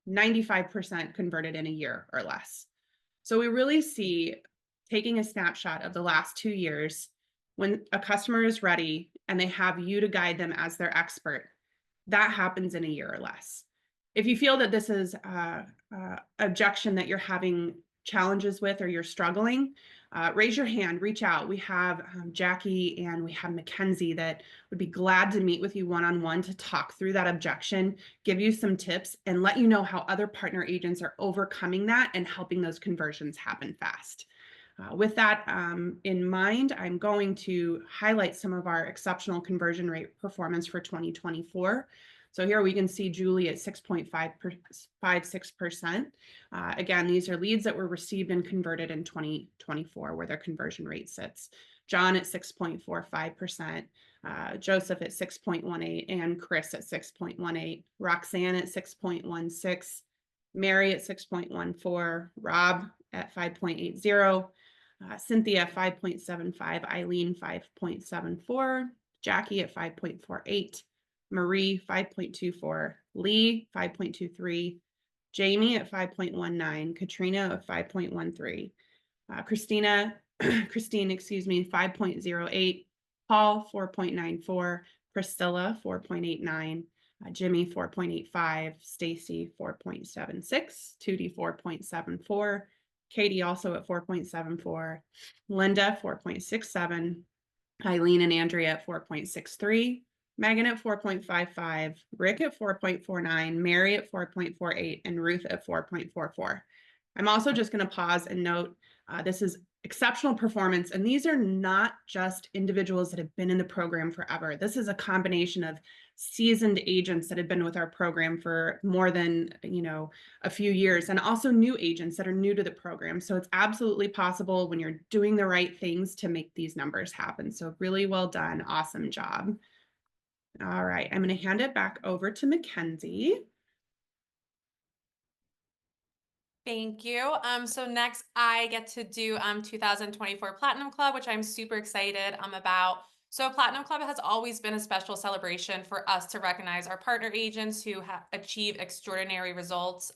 95% converted in a year or less. So we really see, taking a snapshot of the last 2 years, when a customer is ready and they have you to guide them as their expert, that happens in a year or less. If you feel that this is an objection that you're having challenges with or you're struggling, raise your hand, reach out. We have Jackie and we have Mackenzie that would be glad to meet with you one-on-one to talk through that objection, give you some tips, and let you know how other partner agents are overcoming that and helping those conversions happen fast. With that in mind, I'm going to highlight some of our exceptional conversion rate performance for 2024. So here we can see Julie at 6.56%. Again, these are leads that were received and converted in 2024, where their conversion rate sits. John at 6.45%, Joseph at 6.18, and Chris at 6.18, Roxanne at 6.16, Mary at 6.14, Rob at 5.80, Cynthia 5.75, Eileen 5.74, Jackie at 5.48, Marie 5.24, Lee 5.23, Jamie at 5.19, Katrina at 5.13, Christine, 5.08, Paul 4.94, Priscilla 4.89, Jimmy 4.85, Stacy 4.76, Tootie 4.74, Katie also at 4.74, Linda 4.67, Eileen and Andrea at 4.63, Megan at 4.55, Rick at 4.49, Mary at 4.48, and Ruth at 4.44. I'm also just going to pause and note this is exceptional performance, and these are not just individuals that have been in the program forever. This is a combination of seasoned agents that have been with our program for more than, a few years, and also new agents that are new to the program. So it's absolutely possible when you're doing the right things to make these numbers happen. So really well done. Awesome job. All right, I'm going to hand it back over to Mackenzie. Thank you. So next I get to do 2024 Platinum Club, which I'm super excited about. So Platinum Club has always been a special celebration for us to recognize our partner agents who have achieved extraordinary results.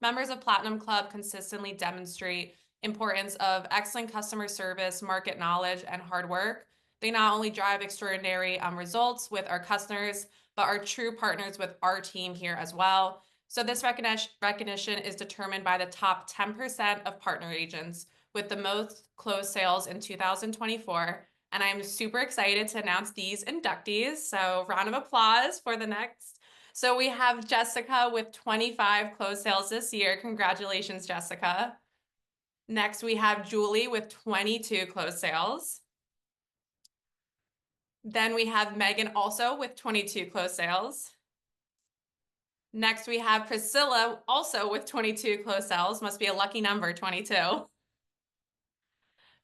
Members of Platinum Club consistently demonstrate importance of excellent customer service, market knowledge, and hard work. They not only drive extraordinary results with our customers, but are true partners with our team here as well. So this recognition is determined by the top 10% of partner agents with the most closed sales in 2024. And I'm super excited to announce these inductees. So round of applause for the next. So we have Jessica with 25 closed sales this year. Congratulations, Jessica. Next, we have Julie with 22 closed sales. Then we have Megan also with 22 closed sales. Next, we have Priscilla also with 22 closed sales. Must be a lucky number, 22.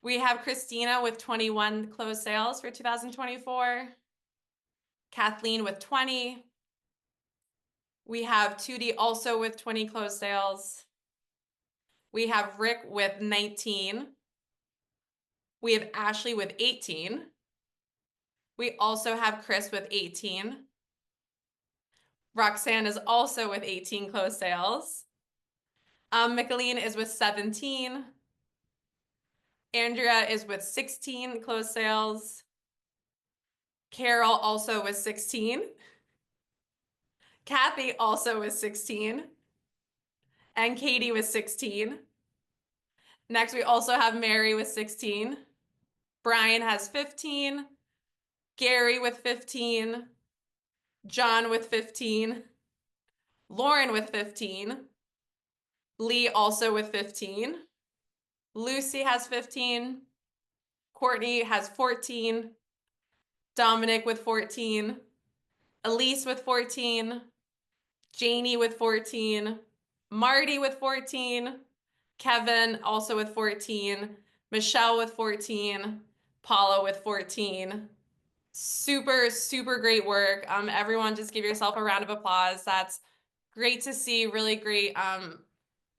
We have Christina with 21 closed sales for 2024. Kathleen with 20. We have Tootie also with 20 closed sales. We have Rick with 19. We have Ashley with 18. We also have Chris with 18. Roxanne is also with 18 closed sales. Micheline is with 17. Andrea is with 16 closed sales. Carol also with 16. Kathy also with 16. And Katie with 16. Next, we also have Mary with 16. Brian has 15. Gary with 15. John with 15. Lauren with 15. Lee also with 15. Lucy has 15. Courtney has 14. Dominic with 14. Elise with 14. Janie with 14. Marty with 14. Kevin also with 14. Michelle with 14. Paula with 14. Super, super great work. Everyone just give yourself a round of applause. That's great to see. Really great,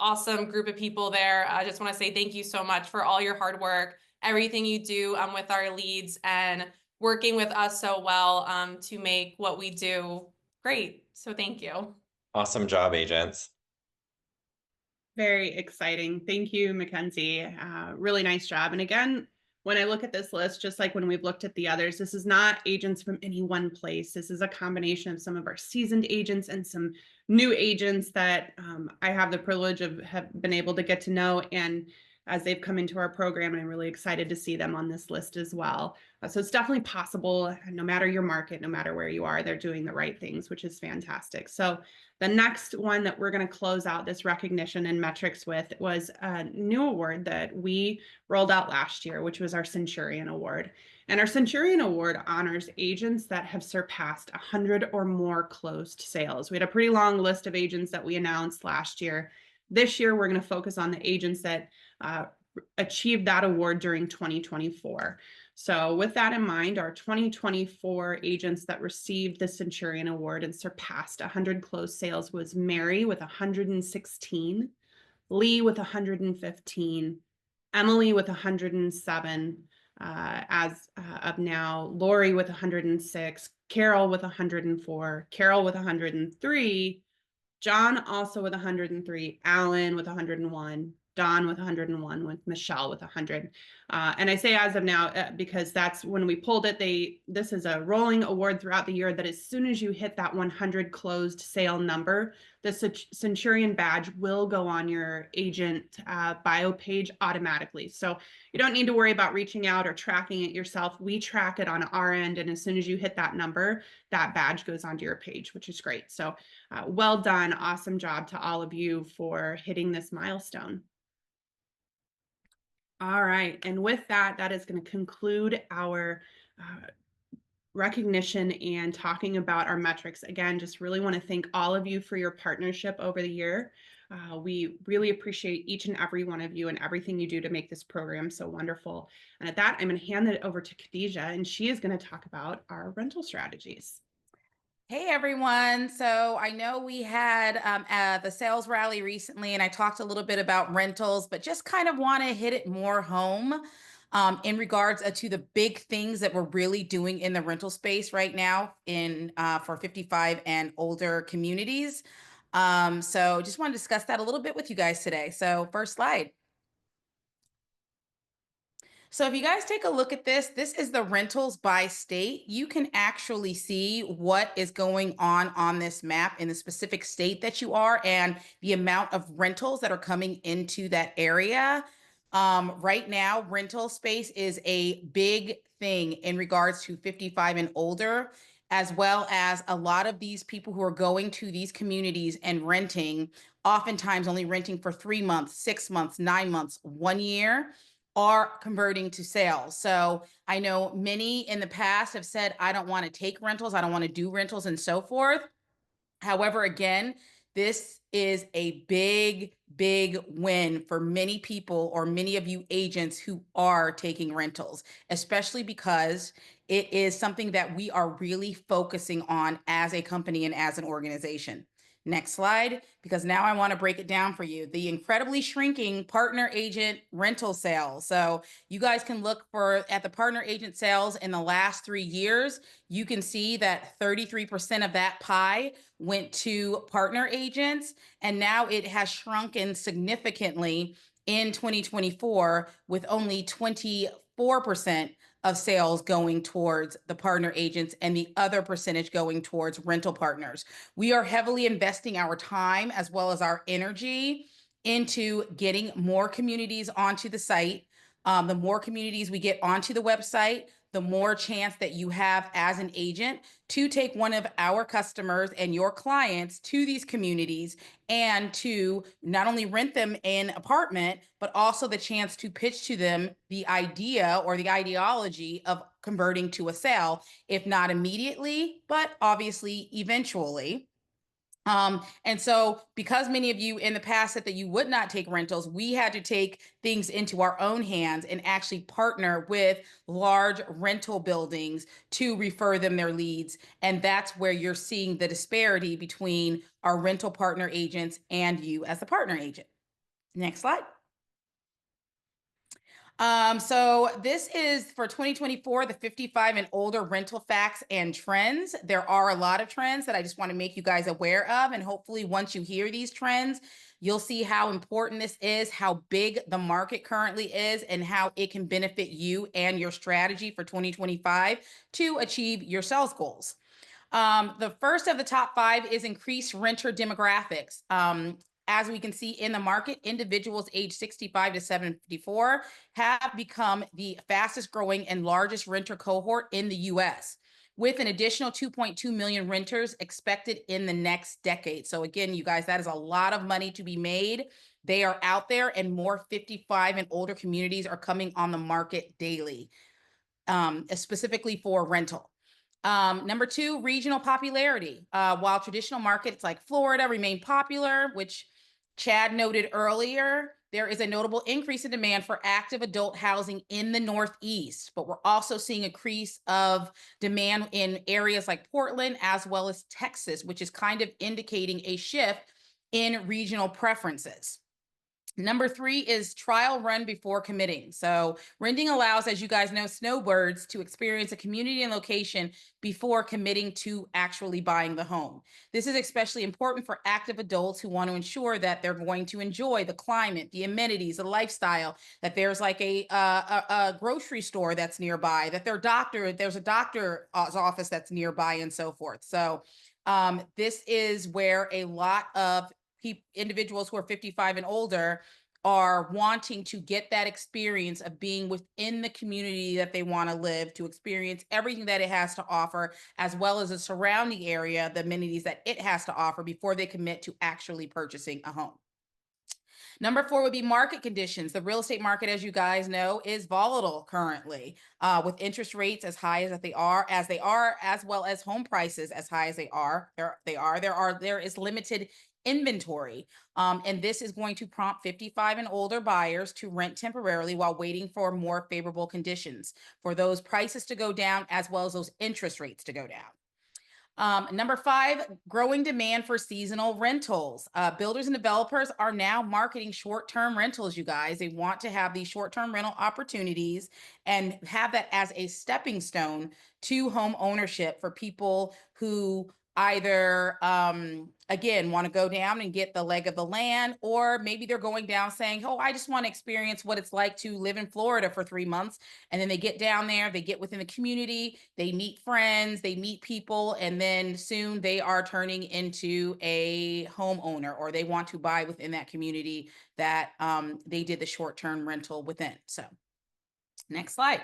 awesome group of people there. I just want to say thank you so much for all your hard work, everything you do with our leads and working with us so well to make what we do great. So thank you. Awesome job, agents. Very exciting. Thank you, Mackenzie. Really nice job. And again, when I look at this list, just like when we've looked at the others, this is not agents from any one place. This is a combination of some of our seasoned agents and some new agents that I have the privilege of have been able to get to know. And as they've come into our program, and I'm really excited to see them on this list as well. So it's definitely possible, no matter your market, no matter where you are, they're doing the right things, which is fantastic. So the next one that we're going to close out this recognition and metrics with was a new award that we rolled out last year, which was our Centurion Award. And our Centurion Award honors agents that have surpassed 100 or more closed sales. We had a pretty long list of agents that we announced last year. This year, we're going to focus on the agents that achieved that award during 2024. So with that in mind, our 2024 agents that received the Centurion Award and surpassed 100 closed sales was Mary with 116, Lee with 115, Emily with 107, as of now, Lori with 106, Carol with 104, Carol with 103, John also with 103, Alan with 101, Don with 101, with Michelle with 100. And I say as of now, because that's when we pulled it, this is a rolling award throughout the year that as soon as you hit that 100 closed sale number, the Centurion badge will go on your agent bio page automatically. So you don't need to worry about reaching out or tracking it yourself. We track it on our end. And as soon as you hit that number, that badge goes onto your page, which is great. So well done. Awesome job to all of you for hitting this milestone. All right, and with that, that is going to conclude our recognition and talking about our metrics. Again, just really want to thank all of you for your partnership over the year. We really appreciate each and every one of you and everything you do to make this program so wonderful. And at that, I'm going to hand it over to Khadijah, and she is going to talk about our rental strategies. Hey everyone. So I know we had the sales rally recently, and I talked a little bit about rentals, but just kind of want to hit it more home in regards to the big things that we're really doing in the rental space right now in for 55 and older communities. So just want to discuss that a little bit with you guys today. So first slide. So if you guys take a look at this is the rentals by state. You can actually see what is going on this map in the specific state that you are and the amount of rentals that are coming into that area. Right now, rental space is a big thing in regards to 55 and older, as well as a lot of these people who are going to these communities and renting, oftentimes only renting for 3 months, 6 months, 9 months, 1 year, are converting to sales. So I know many in the past have said, I don't want to take rentals, I don't want to do rentals and so forth. However, again, this is a big, big win for many people or many of you agents who are taking rentals, especially because it is something that we are really focusing on as a company and as an organization. Next slide, because now I want to break it down for you. The incredibly shrinking partner agent rental sales. So you guys can look at the partner agent sales in the last 3 years. You can see that 33% of that pie went to partner agents, and now it has shrunken significantly in 2024 with only 24% of sales going towards the partner agents and the other percentage going towards rental partners. We are heavily investing our time as well as our energy into getting more communities onto the site. The more communities we get onto the website, the more chance that you have as an agent to take one of our customers and your clients to these communities and to not only rent them an apartment, but also the chance to pitch to them the idea or the ideology of converting to a sale, if not immediately, but obviously eventually. And so because many of you in the past said that you would not take rentals, we had to take things into our own hands and actually partner with large rental buildings to refer them their leads. And that's where you're seeing the disparity between our rental partner agents and you as the partner agent. Next slide. So this is for 2024, the 55 and older rental facts and trends. There are a lot of trends that I just want to make you guys aware of. And hopefully once you hear these trends, you'll see how important this is, how big the market currently is, and how it can benefit you and your strategy for 2025 to achieve your sales goals. The first of the top 5 is increased renter demographics. As we can see in the market, individuals age 65 to 74 have become the fastest growing and largest renter cohort in the US, with an additional 2.2 million renters expected in the next decade. So again, you guys, that is a lot of money to be made. They are out there, and more 55 and older communities are coming on the market daily, specifically for rental. Number 2, regional popularity. While traditional markets like Florida remain popular, which Chad noted earlier, there is a notable increase in demand for active adult housing in the Northeast, but we're also seeing an increase of demand in areas like Portland as well as Texas, which is kind of indicating a shift in regional preferences. Number 3 is trial run before committing. So renting allows, as you guys know, snowbirds to experience a community and location before committing to actually buying the home. This is especially important for active adults who want to ensure that they're going to enjoy the climate, the amenities, the lifestyle, that there's like a grocery store that's nearby, that there's a doctor's office that's nearby, and so forth. So this is where a lot of individuals who are 55 and older are wanting to get that experience of being within the community that they want to live, to experience everything that it has to offer, as well as the surrounding area, the amenities that it has to offer before they commit to actually purchasing a home. Number 4 would be market conditions. The real estate market, as you guys know, is volatile currently, with interest rates as high as they are, as well as home prices as high as they are. There is limited inventory, and this is going to prompt 55 and older buyers to rent temporarily while waiting for more favorable conditions for those prices to go down, as well as those interest rates to go down. Number 5, growing demand for seasonal rentals. Builders and developers are now marketing short-term rentals, you guys. They want to have these short-term rental opportunities and have that as a stepping stone to home ownership for people who either, again, want to go down and get the leg of the land, or maybe they're going down saying, oh, I just want to experience what it's like to live in Florida for 3 months. And then they get down there, they get within the community, they meet friends, they meet people, and then soon they are turning into a homeowner, or they want to buy within that community that they did the short-term rental within. So next slide.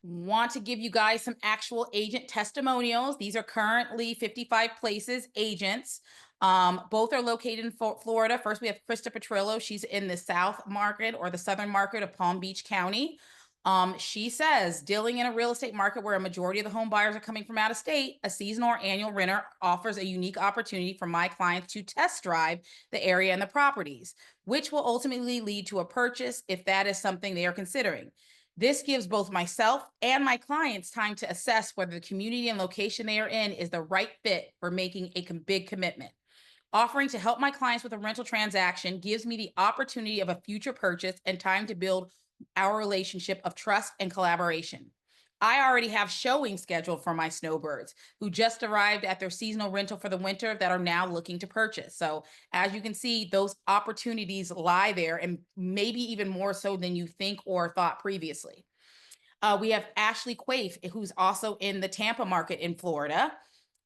Want to give you guys some actual agent testimonials. These are currently 55 Places agents. Both are located in Florida. First, we have Krista Petrillo. She's in the South Market, or the Southern Market of Palm Beach County. She says, dealing in a real estate market where a majority of the home buyers are coming from out of state, a seasonal or annual renter offers a unique opportunity for my clients to test drive the area and the properties, which will ultimately lead to a purchase if that is something they are considering. This gives both myself and my clients time to assess whether the community and location they are in is the right fit for making a big commitment. Offering to help my clients with a rental transaction gives me the opportunity of a future purchase and time to build our relationship of trust and collaboration. I already have showings scheduled for my snowbirds who just arrived at their seasonal rental for the winter that are now looking to purchase. So as you can see, those opportunities lie there, and maybe even more so than you think or thought previously. We have Ashley Quaife, who's also in the Tampa market in Florida,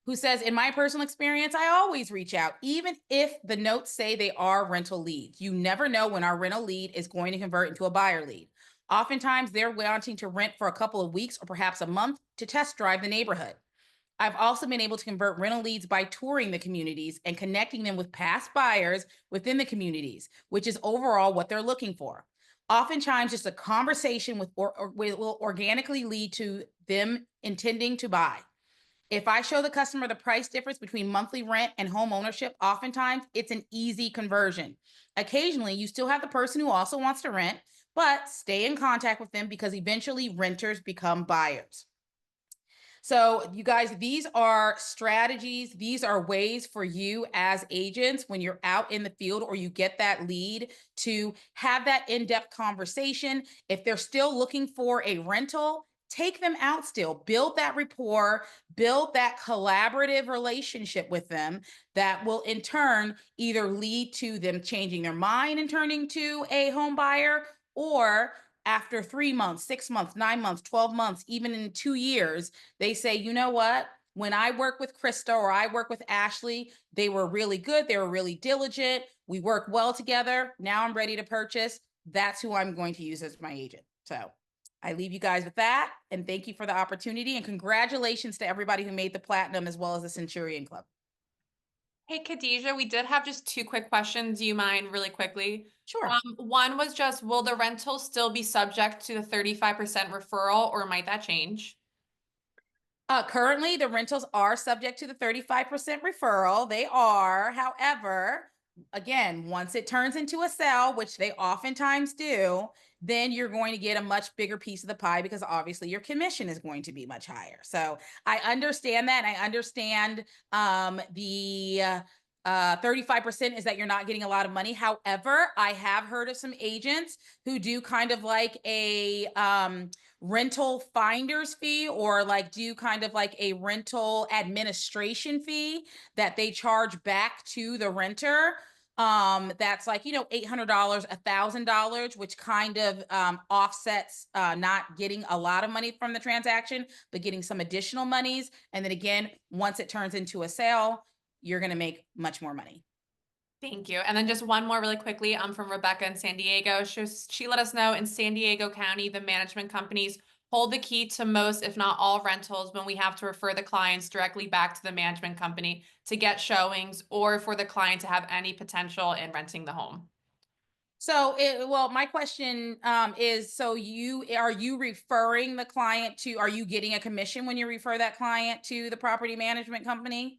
who says, in my personal experience, I always reach out, even if the notes say they are rental leads. You never know when our rental lead is going to convert into a buyer lead. Oftentimes, they're wanting to rent for a couple of weeks or perhaps a month to test drive the neighborhood. I've also been able to convert rental leads by touring the communities and connecting them with past buyers within the communities, which is overall what they're looking for. Oftentimes, just a conversation will organically lead to them intending to buy. If I show the customer the price difference between monthly rent and home ownership, oftentimes it's an easy conversion. Occasionally, you still have the person who also wants to rent, but stay in contact with them because eventually renters become buyers. So you guys, these are strategies. These are ways for you as agents when you're out in the field or you get that lead to have that in-depth conversation. If they're still looking for a rental, take them out still, build that rapport, build that collaborative relationship with them that will in turn either lead to them changing their mind and turning to a home buyer, or after 3 months, 6 months, 9 months, 12 months, even in 2 years, they say, you know what? When I work with Krista or I work with Ashley, they were really good. They were really diligent. We work well together. Now I'm ready to purchase. That's who I'm going to use as my agent. So I leave you guys with that, and thank you for the opportunity, and congratulations to everybody who made the Platinum as well as the Centurion Club. Hey, Khadijah, we did have just 2 quick questions. Do you mind really quickly? Sure. One was just, will the rental still be subject to the 35% referral, or might that change? Currently, the rentals are subject to the 35% referral. They are, however, again, once it turns into a sale, which they oftentimes do, then you're going to get a much bigger piece of the pie because obviously your commission is going to be much higher. So I understand that. And I understand the 35% is that you're not getting a lot of money. However, I have heard of some agents who do kind of like a rental finder's fee, or like do kind of like a rental administration fee that they charge back to the renter. That's like, you know, $800, $1,000, which kind of offsets not getting a lot of money from the transaction, but getting some additional monies. And then again, once it turns into a sale, you're going to make much more money. Thank you. And then just one more really quickly, from Rebecca in San Diego. She let us know in San Diego County, the management companies hold the key to most, if not all, rentals when we have to refer the clients directly back to the management company to get showings or for the client to have any potential in renting the home. So, well, my question is, so are you referring the client to, are you getting a commission when you refer that client to the property management company?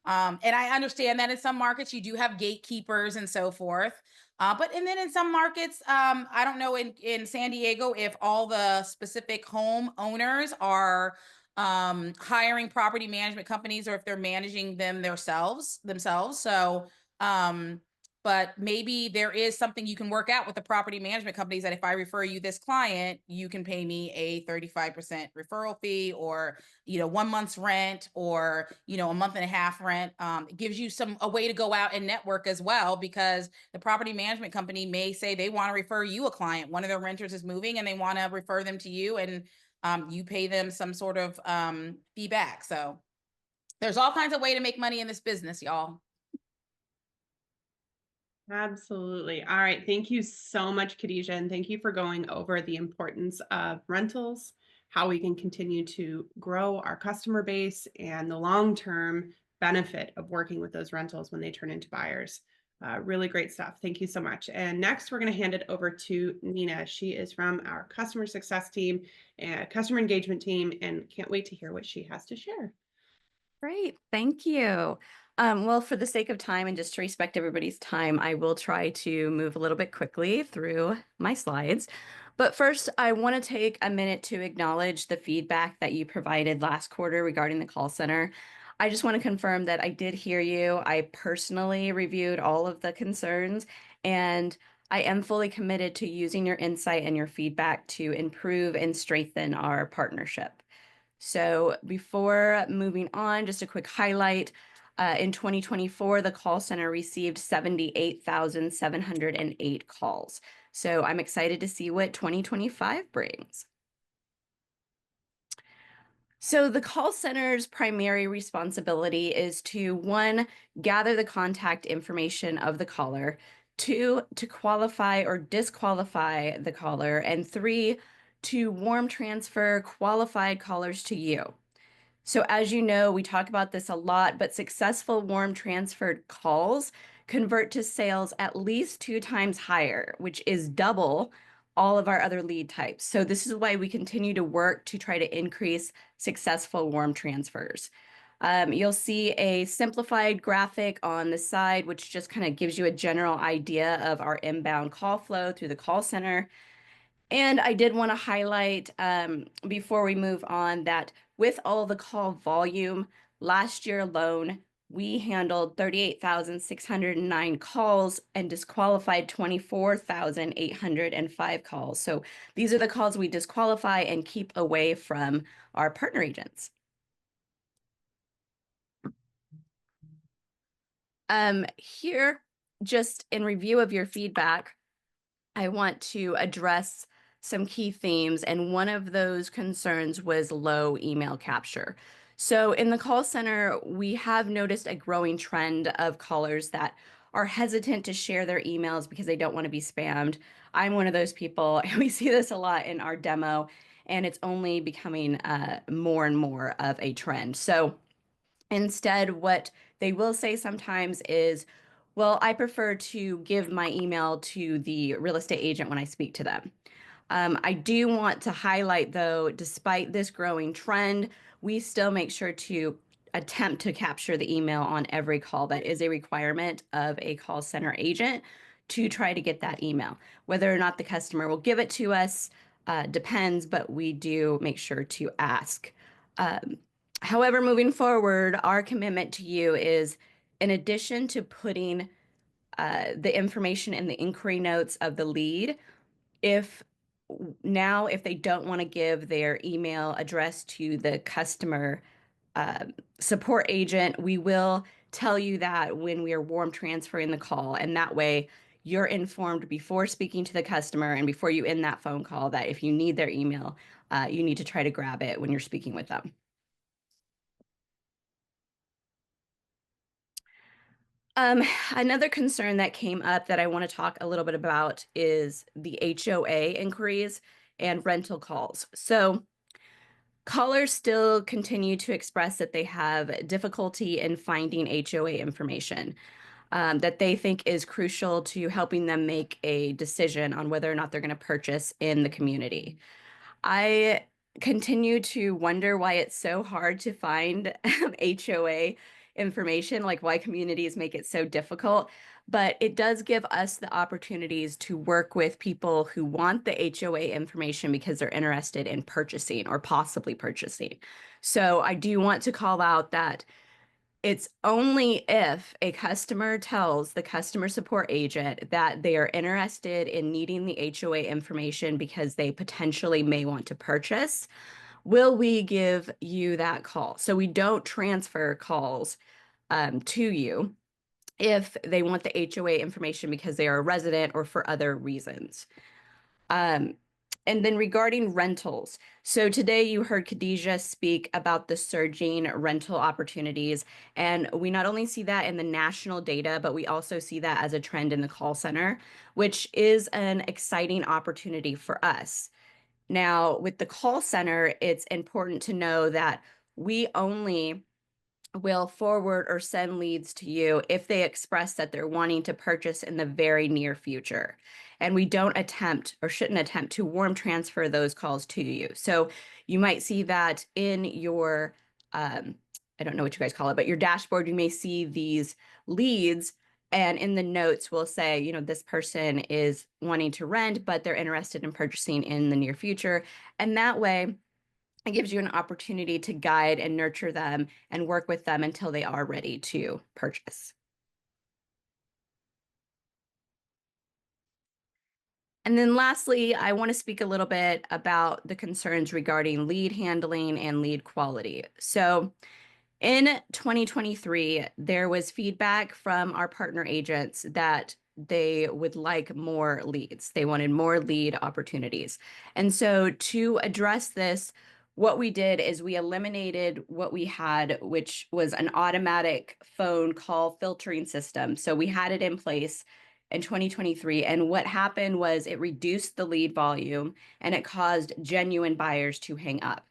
And I understand that in some markets you do have gatekeepers and so forth. And then in some markets, I don't know in San Diego if all the specific home owners are hiring property management companies or if they're managing them themselves. So, but maybe there is something you can work out with the property management companies that if I refer you this client, you can pay me a 35% referral fee or 1 month's rent or a month and a half rent. It gives you a way to go out and network as well, because the property management company may say they want to refer you a client. One of their renters is moving and they want to refer them to you, and you pay them some sort of fee back. So there's all kinds of way to make money in this business, y'all. Absolutely. All right. Thank you so much, Khadijah. And thank you for going over the importance of rentals, how we can continue to grow our customer base, and the long-term benefit of working with those rentals when they turn into buyers. Really great stuff. Thank you so much. And next, we're going to hand it over to Nina. She is from our customer success team and customer engagement team, and can't wait to hear what she has to share. Great, thank you. Well, for the sake of time and just to respect everybody's time, I will try to move a little bit quickly through my slides. But first, I want to take a minute to acknowledge the feedback that you provided last quarter regarding the call center. I just want to confirm that I did hear you. I personally reviewed all of the concerns, and I am fully committed to using your insight and your feedback to improve and strengthen our partnership. So before moving on, just a quick highlight. In 2024, the call center received 78,708 calls. So I'm excited to see what 2025 brings. So the call center's primary responsibility is to, 1, gather the contact information of the caller, 2, to qualify or disqualify the caller, and 3, to warm transfer qualified callers to you. So as you know, we talk about this a lot, but successful warm transferred calls convert to sales at least 2 times higher, which is double all of our other lead types. So this is why we continue to work to try to increase successful warm transfers. You'll see a simplified graphic on the side, which just kind of gives you a general idea of our inbound call flow through the call center. And I did want to highlight before we move on that with all the call volume, last year alone, we handled 38,609 calls and disqualified 24,805 calls. So these are the calls we disqualify and keep away from our partner agents. Here, just in review of your feedback, I want to address some key themes, and one of those concerns was low email capture. So in the call center, we have noticed a growing trend of callers that are hesitant to share their emails because they don't want to be spammed. I'm one of those people, and we see this a lot in our demo, and it's only becoming more and more of a trend. So instead, what they will say sometimes is, well, I prefer to give my email to the real estate agent when I speak to them. I do want to highlight, though, despite this growing trend, we still make sure to attempt to capture the email on every call. That is a requirement of a call center agent to try to get that email. Whether or not the customer will give it to us depends, but we do make sure to ask. However, moving forward, our commitment to you is, in addition to putting the information in the inquiry notes of the lead, if they don't want to give their email address to the customer support agent, we will tell you that when we are warm transferring the call, and that way you're informed before speaking to the customer and before you end that phone call that if you need their email, you need to try to grab it when you're speaking with them. Another concern that came up that I want to talk a little bit about is the HOA inquiries. and rental calls. So callers still continue to express that they have difficulty in finding HOA information that they think is crucial to helping them make a decision on whether or not they're going to purchase in the community. I continue to wonder why it's so hard to find HOA information, like why communities make it so difficult. But it does give us the opportunities to work with people who want the HOA information because they're interested in purchasing or possibly purchasing. So I do want to call out that it's only if a customer tells the customer support agent that they are interested in needing the HOA information because they potentially may want to purchase, will we give you that call. So we don't transfer calls to you if they want the HOA information because they are a resident or for other reasons. And then regarding rentals, so today you heard Khadijah speak about the surging rental opportunities, and we not only see that in the national data, but we also see that as a trend in the call center, which is an exciting opportunity for us. Now, with the call center, it's important to know that we only will forward or send leads to you if they express that they're wanting to purchase in the very near future. And we don't attempt or shouldn't attempt to warm transfer those calls to you. So you might see that in your, I don't know what you guys call it, but your dashboard, you may see these leads. And in the notes, we'll say, you know, this person is wanting to rent, but they're interested in purchasing in the near future. And that way, it gives you an opportunity to guide and nurture them and work with them until they are ready to purchase. And then lastly, I want to speak a little bit about the concerns regarding lead handling and lead quality. So in 2023, there was feedback from our partner agents that they would like more leads. They wanted more lead opportunities. And so to address this, what we did is we eliminated what we had, which was an automatic phone call filtering system. So we had it in place in 2023. And what happened was it reduced the lead volume and it caused genuine buyers to hang up.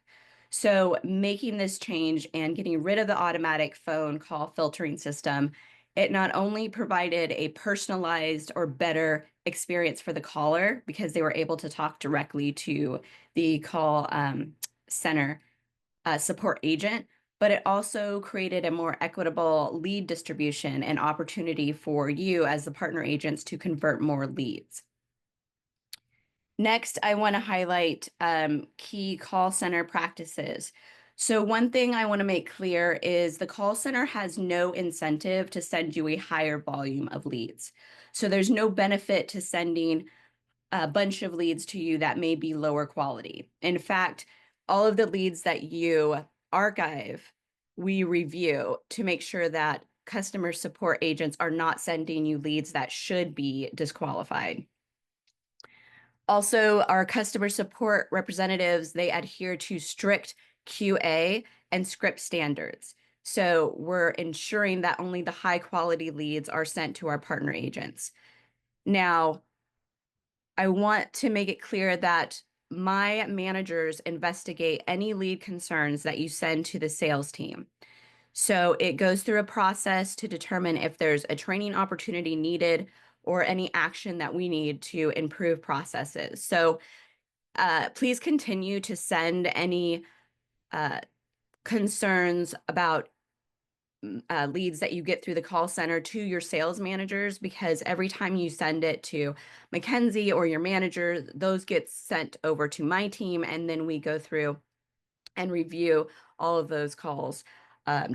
So making this change and getting rid of the automatic phone call filtering system, it not only provided a personalized or better experience for the caller because they were able to talk directly to the call center support agent, but it also created a more equitable lead distribution and opportunity for you as the partner agents to convert more leads. Next, I want to highlight key call center practices. So one thing I want to make clear is the call center has no incentive to send you a higher volume of leads. So there's no benefit to sending a bunch of leads to you that may be lower quality. In fact, all of the leads that you archive, we review to make sure that customer support agents are not sending you leads that should be disqualified. Also, our customer support representatives, they adhere to strict QA and script standards. So we're ensuring that only the high quality leads are sent to our partner agents. Now, I want to make it clear that my managers investigate any lead concerns that you send to the sales team. So it goes through a process to determine if there's a training opportunity needed or any action that we need to improve processes. So please continue to send any concerns about leads that you get through the call center to your sales managers, because every time you send it to Mackenzie or your manager, those get sent over to my team, and then we go through and review all of those calls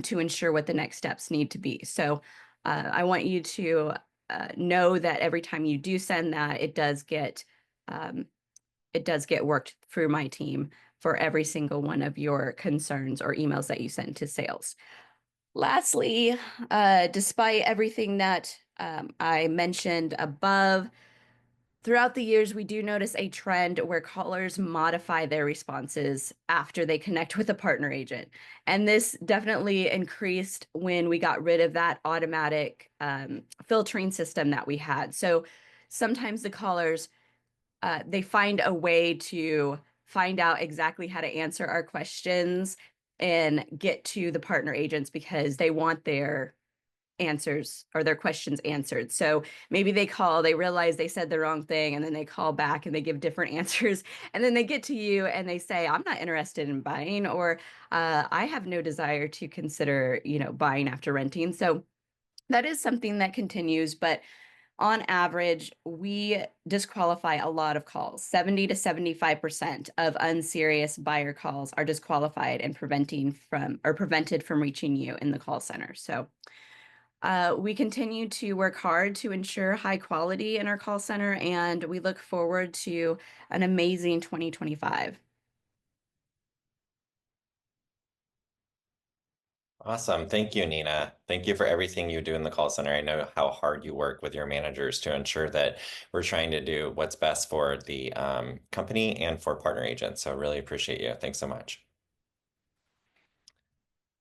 to ensure what the next steps need to be. So I want you to know that every time you do send that, it does get worked through my team for every single one of your concerns or emails that you send to sales. Lastly, despite everything that I mentioned above, throughout the years, we do notice a trend where callers modify their responses after they connect with a partner agent. And this definitely increased when we got rid of that automatic filtering system that we had. So sometimes the callers they find a way to find out exactly how to answer our questions and get to the partner agents because they want their answers or their questions answered. So maybe they call, they realize they said the wrong thing, and then they call back and they give different answers. And then they get to you and they say, I'm not interested in buying, or I have no desire to consider, buying after renting. So that is something that continues, but on average, we disqualify a lot of calls. 70 to 75% of unserious buyer calls are disqualified and prevented from reaching you in the call center. So we continue to work hard to ensure high quality in our call center, and we look forward to an amazing 2025. Awesome. Thank you, Nina. Thank you for everything you do in the call center. I know how hard you work with your managers to ensure that we're trying to do what's best for the company and for partner agents. So really appreciate you. Thanks so much.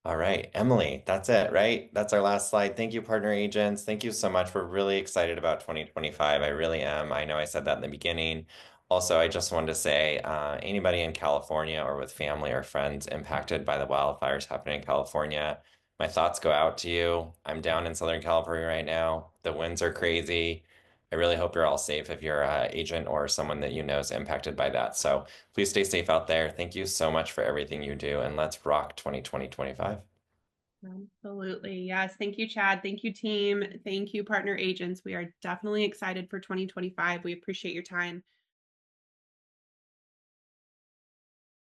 All right, Emily, that's it, right? That's our last slide. Thank you, partner agents. Thank you so much. We're really excited about 2025. I really am. I know I said that in the beginning. Also, I just wanted to say, anybody in California or with family or friends impacted by the wildfires happening in California, my thoughts go out to you. I'm down in Southern California right now. The winds are crazy. I really hope you're all safe if you're an agent or someone that you know is impacted by that. So please stay safe out there. Thank you so much for everything you do, and let's rock 2020-25. Absolutely. Yes. Thank you, Chad. Thank you, team. Thank you, partner agents. We are definitely excited for 2025. We appreciate your time.